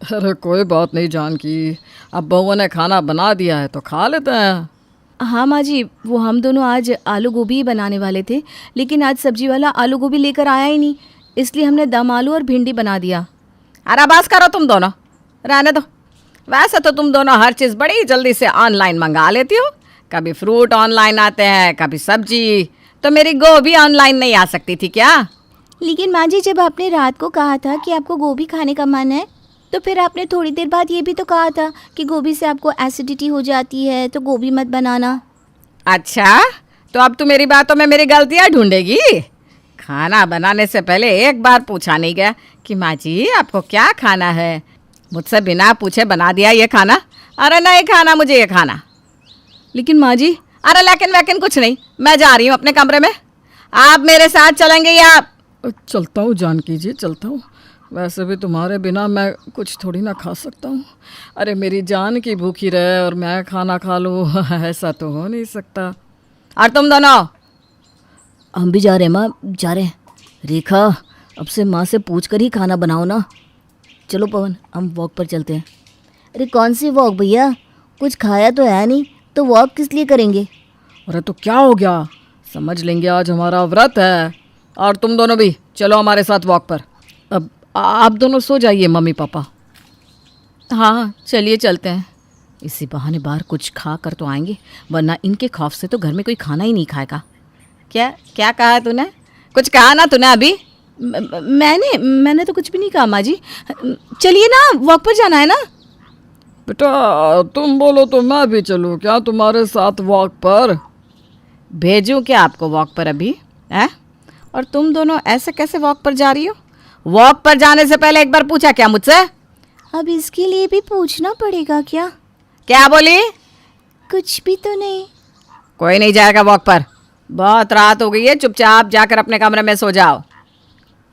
अरे कोई बात नहीं जानकी, अब बहुओं ने खाना बना दिया है तो खा लेते हैं। हाँ माँ जी, वो हम दोनों आज आलू गोभी ही बनाने वाले थे, लेकिन आज सब्जी वाला आलू गोभी लेकर आया ही नहीं, इसलिए हमने दम आलू और भिंडी बना दिया। अरे बस करो तुम दोनों, रहने दो। वैसे तो तुम दोनों हर चीज़ बड़ी जल्दी से ऑनलाइन मंगा लेती हो। कभी फ्रूट ऑनलाइन आते हैं, कभी सब्जी। तो मेरी गोभी ऑनलाइन नहीं आ सकती थी क्या? लेकिन माँ जी, जब आपने रात को कहा था कि आपको गोभी खाने का मन है, तो फिर आपने थोड़ी देर बाद ये भी तो कहा था कि गोभी से आपको एसिडिटी हो जाती है, तो गोभी मत बनाना। अच्छा, तो अब तू मेरी बातों में मेरी गलतियाँ ढूंढेगी? खाना बनाने से पहले एक बार पूछा नहीं गया कि माँ जी आपको क्या खाना है? मुझसे बिना पूछे बना दिया ये खाना। अरे नहीं खाना मुझे ये खाना। लेकिन माँ जी, अरे लेकिन वैकिन कुछ नहीं, मैं जा रही हूँ अपने कमरे में। आप मेरे साथ चलेंगे या? चलता हूँ जानकी जी, चलता हूँ। वैसे भी तुम्हारे बिना मैं कुछ थोड़ी ना खा सकता हूँ। अरे मेरी जान की भूखी रहे और मैं खाना खा लूँ, ऐसा तो हो नहीं सकता। और तुम दोनों? हम भी जा रहे हैं माँ, जा रहे हैं। रेखा, अब से माँ से पूछ कर ही खाना बनाओ ना। चलो पवन, हम वॉक पर चलते हैं। अरे कौन सी वॉक भैया, कुछ खाया तो है नहीं, तो वॉक किस लिए करेंगे? अरे तो क्या हो गया, समझ लेंगे आज हमारा व्रत है। और तुम दोनों भी चलो हमारे साथ वॉक पर। अब आप दोनों सो जाइए मम्मी पापा। हाँ चलिए चलते हैं। इसी बहाने बाहर कुछ खा कर तो आएंगे, वरना इनके खौफ से तो घर में कोई खाना ही नहीं खाएगा। क्या क्या कहा तूने? कुछ कहा ना तूने अभी? मैंने तो कुछ भी नहीं कहा माँ जी। चलिए ना, वॉक पर जाना है ना। बेटा तुम बोलो तो मैं भी चलूँ क्या तुम्हारे साथ वॉक पर? भेजूं क्या आपको वॉक पर अभी है? और तुम दोनों ऐसे कैसे वॉक पर जा रही हो? वॉक पर जाने से पहले एक बार पूछा क्या मुझसे? अब इसके लिए भी पूछना पड़ेगा क्या? क्या बोली? कुछ भी तो नहीं। कोई नहीं जाएगा वॉक पर। बहुत रात हो गई है, चुपचाप जाकर अपने कमरे में सो जाओ।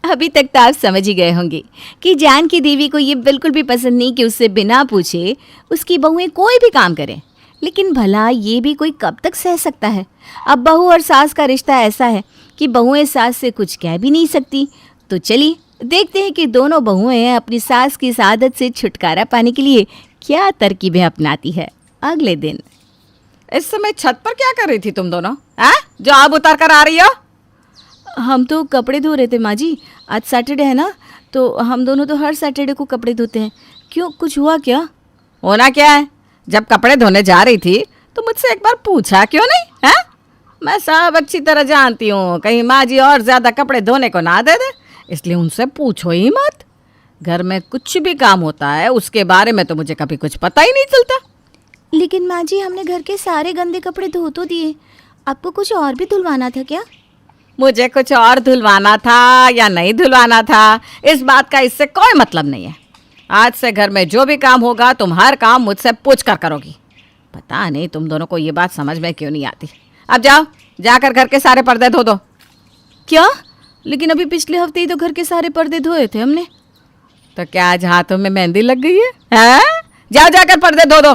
अभी तक तो आप समझ ही गए होंगे कि जान की देवी को ये बिल्कुल भी पसंद नहीं कि उससे बिना पूछे उसकी बहुएं कोई भी काम करें। लेकिन भला ये भी कोई कब तक सह सकता है? अब बहू और सास का रिश्ता ऐसा है कि बहुएं सास से कुछ कह भी नहीं सकती। तो चलिए देखते हैं कि दोनों बहुएं अपनी सास की इस आदत से छुटकारा पाने के लिए क्या तरकीबें अपनाती है। अगले दिन इस समय छत पर क्या कर रही थी तुम दोनों, हैं? जो अब उतर कर आ रही हो? हम तो कपड़े धो रहे थे माँ जी, आज सैटरडे है ना, तो हम दोनों तो हर सैटरडे को कपड़े धोते हैं। क्यों, कुछ हुआ क्या? होना क्या है? जब कपड़े धोने जा रही थी तो मुझसे एक बार पूछा क्यों नहीं है? मैं सब अच्छी तरह जानती हूँ, कहीं माँ जी और ज़्यादा कपड़े धोने को ना दे दे, इसलिए उनसे पूछो ही मत। घर में कुछ भी काम होता है उसके बारे में तो मुझे कभी कुछ पता ही नहीं चलता। लेकिन माँ जी, हमने घर के सारे गंदे कपड़े धो तो दिए, आपको कुछ और भी धुलवाना था क्या? मुझे कुछ और धुलवाना था या नहीं धुलवाना था, इस बात का इससे कोई मतलब नहीं है। आज से घर में जो भी काम होगा तुम हर काम मुझसे पूछ कर करोगी। पता नहीं तुम दोनों को ये बात समझ में क्यों नहीं आती। अब जाओ, जाकर घर के सारे पर्दे धो दो। क्या? लेकिन अभी पिछले हफ्ते ही तो घर के सारे पर्दे धोए थे हमने। तो क्या आज हाथों में मेहंदी लग गई है, हैं? जाओ जाकर पर्दे धो दो।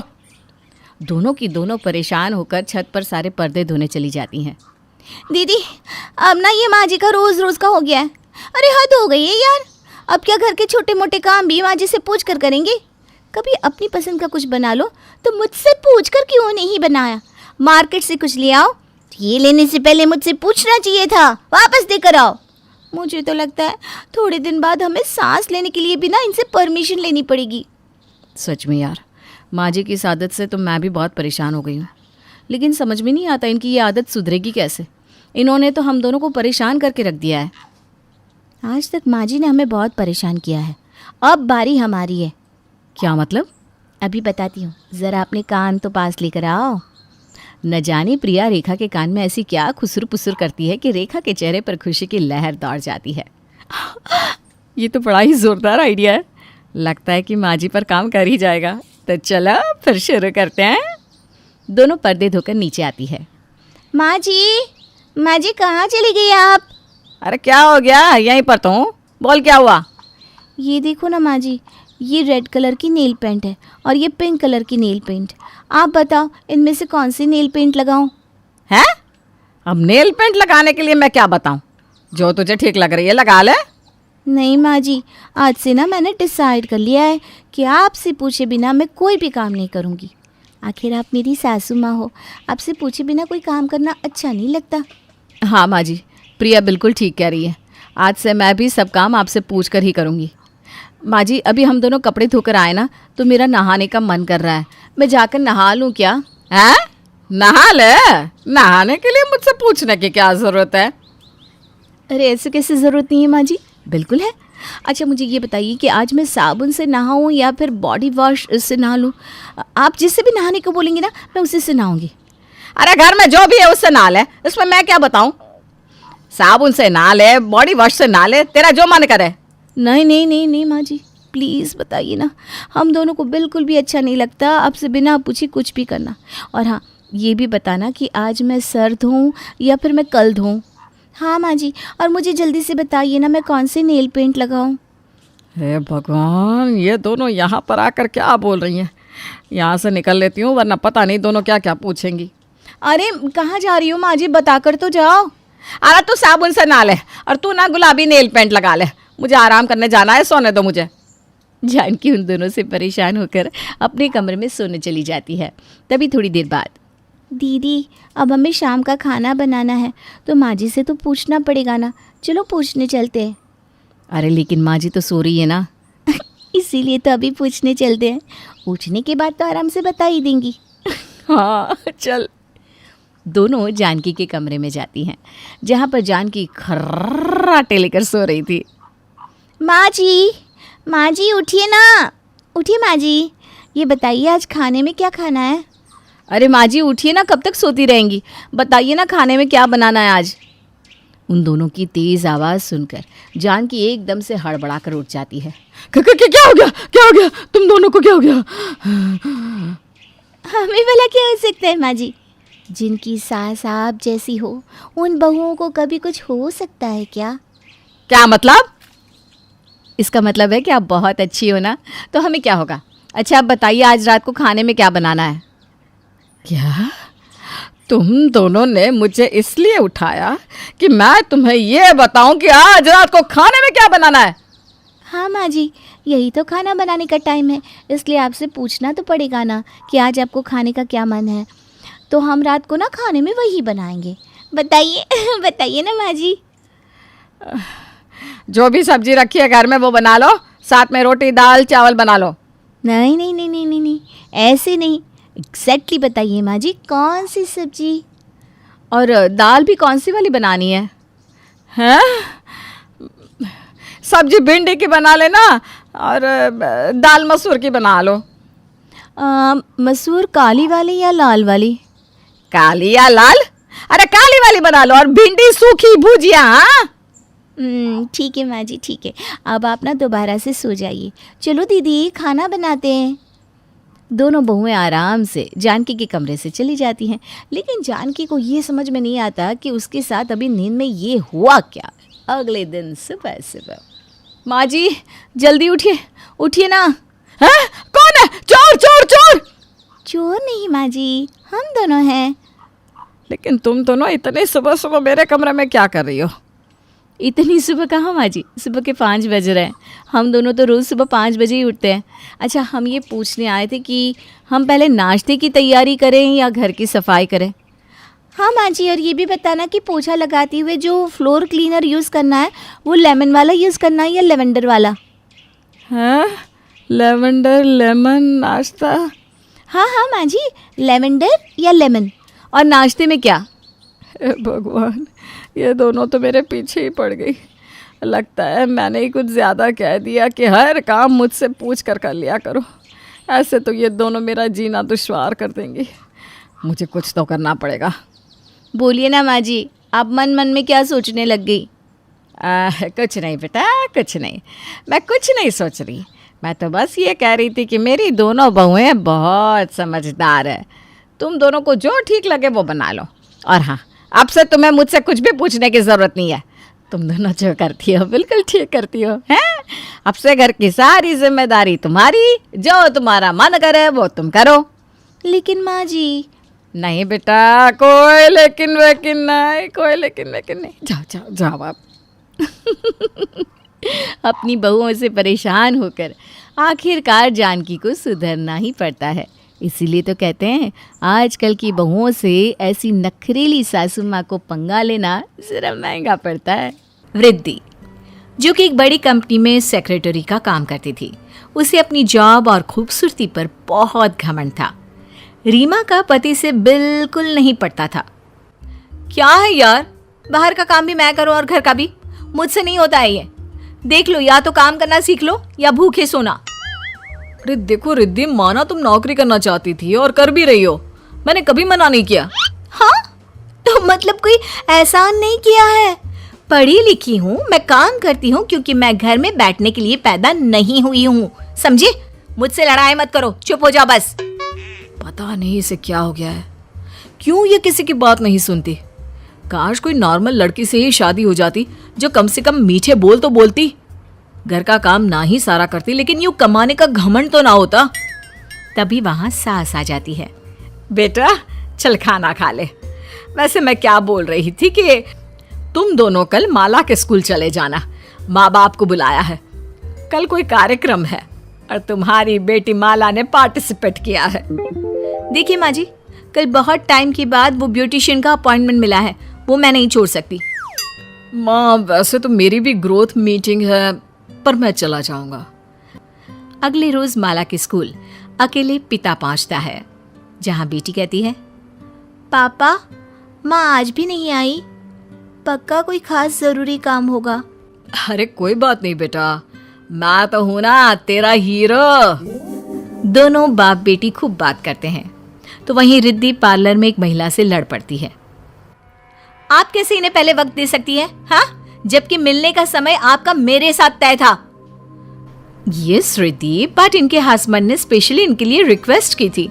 दोनों की दोनों परेशान होकर छत पर सारे पर्दे धोने चली जाती हैं। दीदी, अब ना ये माँ जी का रोज़ रोज़ का हो गया है। अरे हद हो गई है यार। अब क्या घर के छोटे मोटे काम भी माँ जी से पूछ कर करेंगे? कभी अपनी पसंद का कुछ बना लो तो मुझसे पूछ कर क्यों नहीं बनाया? मार्केट से कुछ ले आओ, ये लेने से पहले मुझसे पूछना चाहिए था, वापस देकर आओ। मुझे तो लगता है थोड़े दिन बाद हमें सांस लेने के लिए भी ना इनसे परमिशन लेनी पड़ेगी। सच में यार, माँ जी की इस आदत से तो मैं भी बहुत परेशान हो गई हूँ। लेकिन समझ में नहीं आता इनकी ये आदत सुधरेगी कैसे। इन्होंने तो हम दोनों को परेशान करके रख दिया है। आज तक माँ जी ने हमें बहुत परेशान किया है, अब बारी हमारी है। क्या मतलब? अभी बताती हूँ, ज़रा अपने कान तो पास लेकर आओ। न जाने प्रिया रेखा के कान में ऐसी क्या खुसुर पुसुर करती है कि रेखा के चेहरे पर खुशी की लहर दौड़ जाती है। ये तो बड़ा ही ज़ोरदार आइडिया है, लगता है कि माँ जी पर काम कर ही जाएगा। तो चलो फिर शुरू करते हैं। दोनों पर्दे धोकर नीचे आती है। माँ जी कहाँ चली गई आप? अरे क्या हो गया, यहीं पर तो हूँ, बोल क्या हुआ। ये देखो ना माँ जी, ये रेड कलर की नेल पेंट है और ये पिंक कलर की नेल पेंट। आप बताओ इनमें से कौन सी नेल पेंट लगाऊं? है? अब नेल पेंट लगाने के लिए मैं क्या बताऊं, जो तुझे ठीक लग रही है लगा ले। नहीं माँ जी, आज से ना मैंने डिसाइड कर लिया है कि आपसे पूछे बिना मैं कोई भी काम नहीं करूँगी। आखिर आप मेरी सासू माँ हो, आपसे पूछे बिना कोई काम करना अच्छा नहीं लगता। हाँ माँ जी, प्रिया बिल्कुल ठीक कह रही है। आज से मैं भी सब काम आपसे पूछ कर ही करूँगी। माँ जी, अभी हम दोनों कपड़े धोकर आए ना, तो मेरा नहाने का मन कर रहा है। मैं जाकर नहा लूँ क्या? हैं? नहा ले, नहाने के लिए मुझसे पूछने की क्या ज़रूरत है। अरे ऐसे कैसे ज़रूरत नहीं है माँ जी, बिल्कुल है। अच्छा मुझे ये बताइए कि आज मैं साबुन से नहाऊँ या फिर बॉडी वॉश से नहा लूँ? आप जिससे भी नहाने को बोलेंगे ना, मैं उसी से नहाऊँगी। अरे घर में जो भी है उससे नहा ले, इसमें मैं क्या बताऊं। साबुन से नहा ले, बॉडी वॉश से नहा ले, तेरा जो मन करे। नहीं नहीं नहीं नहीं माँ जी, प्लीज़ बताइए ना, हम दोनों को बिल्कुल भी अच्छा नहीं लगता आपसे बिना पूछे कुछ भी करना। और हाँ, ये भी बताना कि आज मैं सर धोऊँ या फिर मैं कल धोऊँ। हाँ माँ जी, और मुझे जल्दी से बताइए ना मैं कौन से नेल पेंट लगाऊँ। हे भगवान, ये दोनों यहाँ पर आकर क्या बोल रही हैं। यहाँ से निकल लेती हूँ, वरना पता नहीं दोनों क्या क्या पूछेंगी। अरे कहाँ जा रही हो माँ जी, बता कर तो जाओ। अरे तू साबुन से नहा ले और तू ना गुलाबी नेल पेंट लगा ले, मुझे आराम करने जाना है, सोने दो मुझे। जानकी उन दोनों से परेशान होकर अपने कमरे में सोने चली जाती है। तभी थोड़ी देर बाद, दीदी अब हमें शाम का खाना बनाना है, तो माँ जी से तो पूछना पड़ेगा ना, चलो पूछने चलते हैं। अरे लेकिन माँ जी तो सो रही है ना। इसीलिए तो अभी पूछने चलते हैं, पूछने के बाद तो आराम से बता ही देंगी। हाँ चल। दोनों जानकी के कमरे में जाती हैं, जहाँ पर जानकी खर्राटे लेकर सो रही थी। माँ जी उठिए ना, उठिए माँ जी, ये बताइए आज खाने में क्या खाना है? अरे माँ जी उठिए ना, कब तक सोती रहेंगी, बताइए ना खाने में क्या बनाना है आज। उन दोनों की तेज़ आवाज़ सुनकर जानकी एकदम से हड़बड़ा कर उठ जाती है। क्या हो गया, क्या हो गया, तुम दोनों को क्या हो गया? हमें भला क्या हो सकता है माँ जी, जिनकी सास आप जैसी हो उन बहुओं को कभी कुछ हो सकता है क्या? क्या मतलब? इसका मतलब है कि आप बहुत अच्छी हो ना, तो हमें क्या होगा। अच्छा आप बताइए आज रात को खाने में क्या बनाना है? क्या तुम दोनों ने मुझे इसलिए उठाया कि मैं तुम्हें ये बताऊं कि आज रात को खाने में क्या बनाना है? हाँ माँ जी, यही तो खाना बनाने का टाइम है, इसलिए आपसे पूछना तो पड़ेगा ना कि आज आपको खाने का क्या मन है, तो हम रात को ना खाने में वही बनाएंगे। बताइए बताइए ना माँ जी। जो भी सब्जी रखी है घर में वो बना लो, साथ में रोटी दाल चावल बना लो। नहीं नहीं नहीं नहीं नहीं नहीं, ऐसे नहीं, एग्जैक्टली बताइए माँ जी कौन सी सब्जी। और दाल भी कौन सी वाली बनानी है? हैं? सब्जी भिंडी की बना लेना और दाल मसूर की बना लो। मसूर काली वाली या लाल वाली? काली या लाल? अरे काली वाली बना लो, और भिंडी सूखी भुजिया। हाँ ठीक है माँ जी, ठीक है, अब आप ना दोबारा से सो जाइए। चलो दीदी खाना बनाते हैं। दोनों बहुएं आराम से जानकी के कमरे से चली जाती हैं, लेकिन जानकी को ये समझ में नहीं आता कि उसके साथ अभी नींद में ये हुआ क्या। अगले दिन सुबह सुबह, माँ जी जल्दी उठिए, उठिए ना। है? कौन है? चोर चोर चोर! चोर नहीं माँ जी, हम दोनों हैं। लेकिन तुम दोनों इतने सुबह सुबह मेरे कमरे में क्या कर रही हो? इतनी सुबह कहाँ माँ जी, सुबह के 5 बज रहे हैं। हम दोनों तो रोज़ सुबह 5 बजे ही उठते हैं। अच्छा हम ये पूछने आए थे कि हम पहले नाश्ते की तैयारी करें या घर की सफाई करें? हाँ माँ जी, और ये भी बताना कि पोछा लगाते हुए जो फ्लोर क्लीनर यूज़ करना है वो लेमन वाला यूज़ करना है या लेवेंडर वाला? हैं? लेवेंडर लेमन नाश्ता? हाँ हाँ माँ जी, लेवेंडर या लेमन। और नाश्ते में क्या? हे भगवान, ये दोनों तो मेरे पीछे ही पड़ गई। लगता है मैंने ही कुछ ज़्यादा कह दिया कि हर काम मुझसे पूछ कर लिया करो। ऐसे तो ये दोनों मेरा जीना दुश्वार कर देंगी। मुझे कुछ तो करना पड़ेगा। बोलिए ना माँ जी, आप मन मन में क्या सोचने लग गई? कुछ नहीं बेटा, कुछ नहीं, मैं कुछ नहीं सोच रही। मैं तो बस ये कह रही थी कि मेरी दोनों बहुएं बहुत समझदार है। तुम दोनों को जो ठीक लगे वो बना लो। और हाँ, अब से तुम्हें मुझसे कुछ भी पूछने की ज़रूरत नहीं है। तुम दोनों जो करती हो बिल्कुल ठीक करती हो हैं। अब से घर की सारी जिम्मेदारी तुम्हारी, जो तुम्हारा मन करे वो तुम करो। लेकिन माँ जी, नहीं बेटा, कोई लेकिन वेकिन नहीं, कोई लेकिन वेकिन नहीं। जाओ जाओ जाओ आप। अपनी बहुओं से परेशान होकर आखिरकार जानकी को सुधरना ही पड़ता है। इसीलिए तो कहते हैं आजकल की बहुओं से ऐसी नखरेली सासू माँ को पंगा लेना जरा महंगा पड़ता है। वृद्धि, जो कि एक बड़ी कंपनी में सेक्रेटरी का काम करती थी, उसे अपनी जॉब और खूबसूरती पर बहुत घमंड था। रीमा का पति से बिल्कुल नहीं पटता था। क्या है यार, बाहर का काम भी मैं करूं और घर का भी, मुझसे नहीं होता है ये। देख लो, या तो काम करना सीख लो या भूखे सोना। अरे देखो रिद्धि, माना तुम नौकरी करना चाहती थी और कर भी रही हो, मैंने कभी मना नहीं किया। हाँ, तो मतलब कोई एहसान नहीं किया है। पढ़ी लिखी हूँ, मैं काम करती हूँ क्योंकि मैं घर में बैठने के लिए पैदा नहीं हुई हूँ, समझे? मुझसे लड़ाई मत करो, चुप हो जाओ बस। पता नहीं इसे क्या हो गया है, क्यों ये किसी की बात नहीं सुनती। काश कोई नॉर्मल लड़की से ही शादी हो जाती जो कम से कम मीठे बोल तो बोलती, घर का काम ना ही सारा करती, लेकिन यूं कमाने का घमंड तो ना होता। तभी वहां सास आ जाती है। बेटा चल खाना खा ले। वैसे मैं क्या बोल रही थी कि तुम दोनों कल माला के स्कूल चले जाना, माँ बाप को बुलाया है। कल कोई कार्यक्रम है और तुम्हारी बेटी माला ने पार्टिसिपेट किया है। देखिए माँ जी, कल बहुत टाइम के बाद वो ब्यूटिशियन का अपॉइंटमेंट मिला है, वो मैं नहीं छोड़ सकती। माँ वैसे तो मेरी भी ग्रोथ मीटिंग है, पर मैं चला जाऊंगा। अगले रोज माला के स्कूल अकेले पिता पहुंचता है, जहां बेटी कहती है, पापा माँ आज भी नहीं आई, पक्का कोई खास जरूरी काम होगा। अरे कोई बात नहीं बेटा, मैं तो हूं ना तेरा हीरो। दोनों बाप बेटी खूब बात करते हैं। तो वहीं रिद्धि पार्लर में एक महिला से लड़ पड़ती है। आप कैसे इन्हें पहले वक्त दे सकती है, हाँ? जबकि मिलने का समय आपका मेरे साथ तय था। यस रिद्धि, बट इनके हस्बैंड ने स्पेशली इनके लिए रिक्वेस्ट की थी,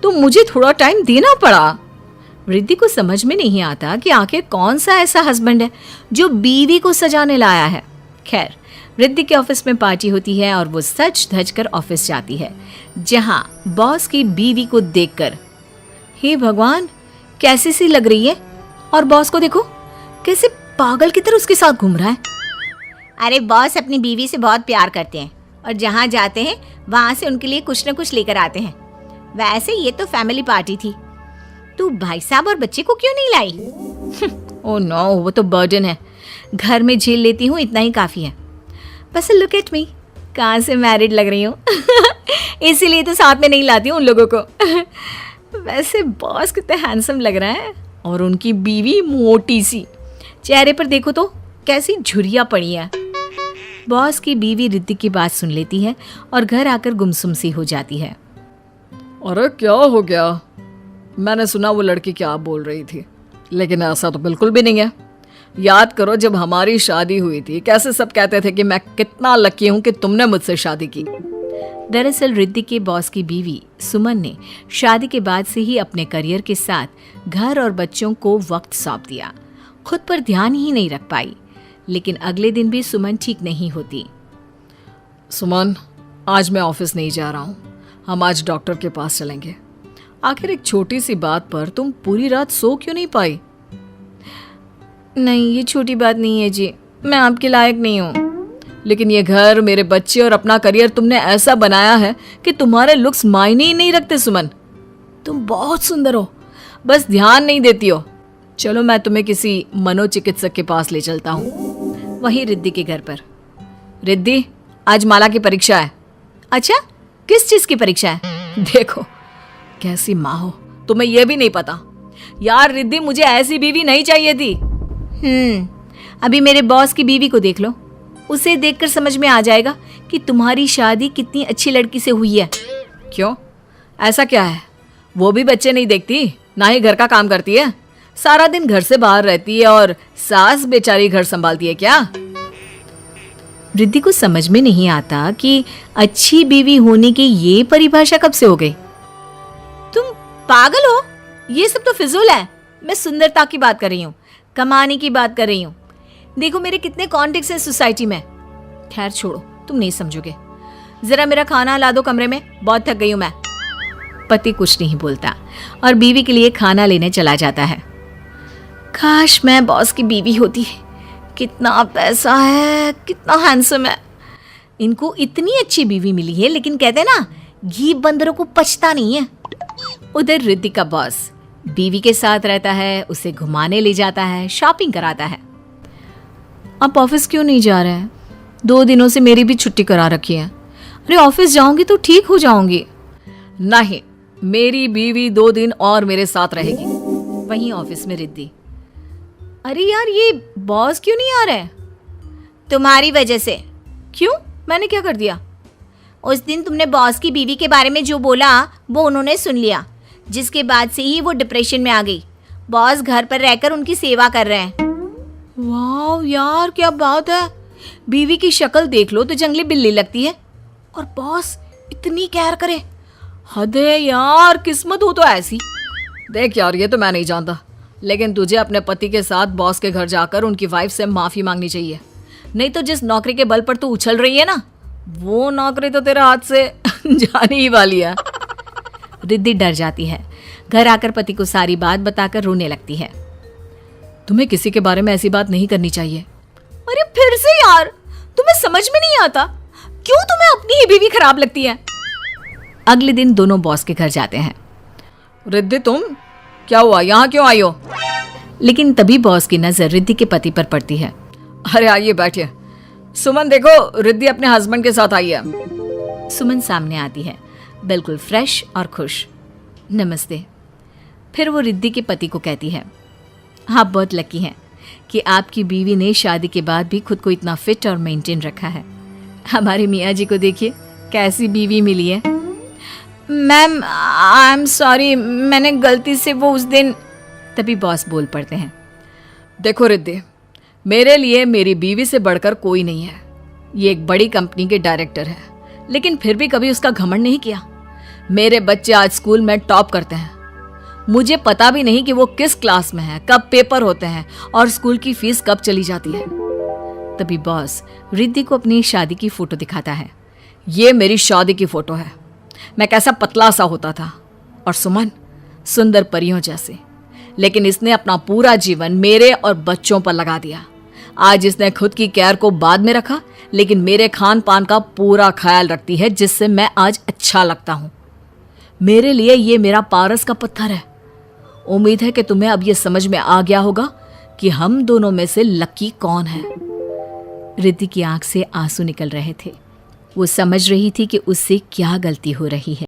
तो मुझे थोड़ा टाइम देना पड़ा। रिद्धि को समझ में नहीं आता कि आखिर कौन सा ऐसा हस्बैंड है जो बीवी को सजाने लाया है। खैर, रिद्धि के ऑफिस में पार्टी होती है और वो सच धज कर ऑफिस जाती है, जहां बॉस की बीवी को देखकर, हे भगवान कैसी सी लग रही है, और बॉस को देखो कैसे पागल की तरह उसके साथ घूम रहा है। अरे बॉस अपनी बीवी से बहुत प्यार करते हैं और जहाँ जाते हैं वहाँ से उनके लिए कुछ न कुछ लेकर आते हैं। वैसे ये तो फैमिली पार्टी थी, तू भाई साहब और बच्चे को क्यों नहीं लाई? ओह नो, वो तो बर्डन है, घर में झेल लेती हूँ, इतना ही काफ़ी है। बस लुक एट मी, कहाँ से मैरिड लग रही हूँ। इसीलिए तो साथ में नहीं लाती हूँ उन लोगों को। वैसे बॉस कितने हैंडसम लग रहा है और उनकी बीवी मोटी सी, चेहरे पर देखो तो कैसी झुर्रियाँ पड़ी है। बॉस की बीवी रिद्धि की बात सुन लेती है और घर आकर गुमसुम सी हो जाती है। अरे क्या हो गया? मैंने सुना वो लड़की क्या बोल रही थी, लेकिन ऐसा तो बिल्कुल भी नहीं है। याद करो जब हमारी शादी हुई थी, कैसे सब कहते थे कि मैं कितना लकी हूं कि तुमने मुझसे शादी की। दरअसल रिद्धि के बॉस की बीवी सुमन ने शादी के बाद से ही अपने करियर के साथ घर और बच्चों को वक्त सौंप दिया, खुद पर ध्यान ही नहीं रख पाई। लेकिन अगले दिन भी सुमन ठीक नहीं होती। सुमन, आज मैं ऑफिस नहीं जा रहा हूँ, हम आज डॉक्टर के पास चलेंगे। आखिर एक छोटी सी बात पर तुम पूरी रात सो क्यों नहीं पाई? नहीं, ये छोटी बात नहीं है जी, मैं आपके लायक नहीं हूँ। लेकिन ये घर, मेरे बच्चे और अपना करियर तुमने ऐसा बनाया है कि तुम्हारे लुक्स मायने ही नहीं रखते। सुमन, तुम बहुत सुंदर हो, बस ध्यान नहीं देती हो। चलो मैं तुम्हें किसी मनोचिकित्सक के पास ले चलता हूँ। वही रिद्धि के घर पर। रिद्धि, आज माला की परीक्षा है। अच्छा, किस चीज की परीक्षा है? देखो कैसी माँ हो, तुम्हें यह भी नहीं पता। यार रिद्धि, मुझे ऐसी बीवी नहीं चाहिए थी। अभी मेरे बॉस की बीवी को देख लो, उसे देखकर समझ में आ जाएगा कि तुम्हारी शादी कितनी अच्छी लड़की से हुई है। क्यों, ऐसा क्या है? वो भी बच्चे नहीं देखती, ना ही घर का काम करती है, सारा दिन घर से बाहर रहती है और सास बेचारी घर संभालती है क्या? रिद्धि को समझ में नहीं आता कि अच्छी बीवी होने की ये परिभाषा कब से हो गई। तुम पागल हो, ये सब तो फिजूल है। मैं सुंदरता की बात कर रही हूँ, कमाने की बात कर रही हूँ। देखो मेरे कितने कॉन्टेक्ट्स हैं सोसाइटी में। खैर छोड़ो, तुम नहीं समझोगे। जरा मेरा खाना ला दो कमरे में, बहुत थक गई हूं मैं। पति कुछ नहीं बोलता और बीवी के लिए खाना लेने चला जाता है। काश मैं बॉस की बीवी होती। कितना पैसा है, कितना हैंडसम है। इनको इतनी अच्छी बीवी मिली है, लेकिन कहते हैं ना, घी बंदरों को पचता नहीं है। उधर रिद्धि का बॉस बीवी के साथ रहता है, उसे घुमाने ले जाता है, शॉपिंग कराता है। आप ऑफिस क्यों नहीं जा रहे हैं? 2 दिनों से मेरी भी छुट्टी करा रखी है। अरे ऑफिस जाऊंगी तो ठीक हो जाऊंगी। नहीं, मेरी बीवी 2 दिन और मेरे साथ रहेगी। वहीं ऑफिस में रिद्धि, अरे यार ये बॉस क्यों नहीं आ रहे हैं? तुम्हारी वजह से। क्यों, मैंने क्या कर दिया? उस दिन तुमने बॉस की बीवी के बारे में जो बोला वो उन्होंने सुन लिया, जिसके बाद से ही वो डिप्रेशन में आ गई। बॉस घर पर रहकर उनकी सेवा कर रहे हैं। वाह यार, क्या बात है। बीवी की शक्ल देख लो तो जंगली बिल्ली लगती है, और बॉस इतनी केयर करे। हद है यार, किस्मत हो तो ऐसी। देख यार, ये तो मैं नहीं जानता, लेकिन तुझे अपने पति के साथ बॉस के घर जाकर उनकी वाइफ से माफी मांगनी चाहिए। नहीं तो जिस नौकरी के बल पर तू उछल रही है ना, वो नौकरी तो तेरे हाथ से जाने ही वाली है। रिद्धि डर जाती है। घर आकर पति को सारी बात बताकर रोने लगती है। तुम्हें किसी के बारे में ऐसी बात नहीं करनी चाहिए। अरे फिर से यार, तुम्हें समझ में नहीं आता क्यों तुम्हें अपनी ही बीवी खराब लगती है? अगले दिन दोनों बॉस के घर जाते हैं। रिद्धि, तुम क्या हुआ, यहाँ क्यों आई हो? लेकिन तभी बॉस की नजर रिद्धि के पति पर पड़ती है। अरे आइए बैठिए। सुमन देखो, रिद्धि अपने हस्बैंड के साथ आई है। सुमन सामने आती है, बिल्कुल फ्रेश और खुश। नमस्ते। फिर वो रिद्धि के पति को कहती है, आप बहुत लकी हैं कि आपकी बीवी ने शादी के बाद भी खुद को इतना फिट और मेंटेन रखा है। हमारे मियाँ जी को देखिए, कैसी बीवी मिली है। मैम आई एम सॉरी, मैंने गलती से वो उस दिन। तभी बॉस बोल पड़ते हैं, देखो रिद्धि, मेरे लिए मेरी बीवी से बढ़कर कोई नहीं है। ये एक बड़ी कंपनी के डायरेक्टर है, लेकिन फिर भी कभी उसका घमंड नहीं किया। मेरे बच्चे आज स्कूल में टॉप करते हैं। मुझे पता भी नहीं कि वो किस क्लास में है, कब पेपर होते हैं और स्कूल की फीस कब चली जाती है। तभी बॉस रिद्धि को अपनी शादी की फोटो दिखाता है। ये मेरी शादी की फोटो है। मैं कैसा पतला सा होता था, और सुमन सुंदर परियों जैसे। लेकिन इसने अपना पूरा जीवन मेरे और बच्चों पर लगा दिया। आज इसने खुद की केयर को बाद में रखा, लेकिन मेरे खान पान का पूरा ख्याल रखती है, जिससे मैं आज अच्छा लगता हूँ। मेरे लिए ये मेरा पारस का पत्थर है। उम्मीद है कि तुम्हें अब ये समझ में आ गया होगा कि हम दोनों में से लकी कौन है। रिद्धि की आंख से आंसू निकल रहे थे। वो समझ रही थी कि उससे क्या गलती हो रही है।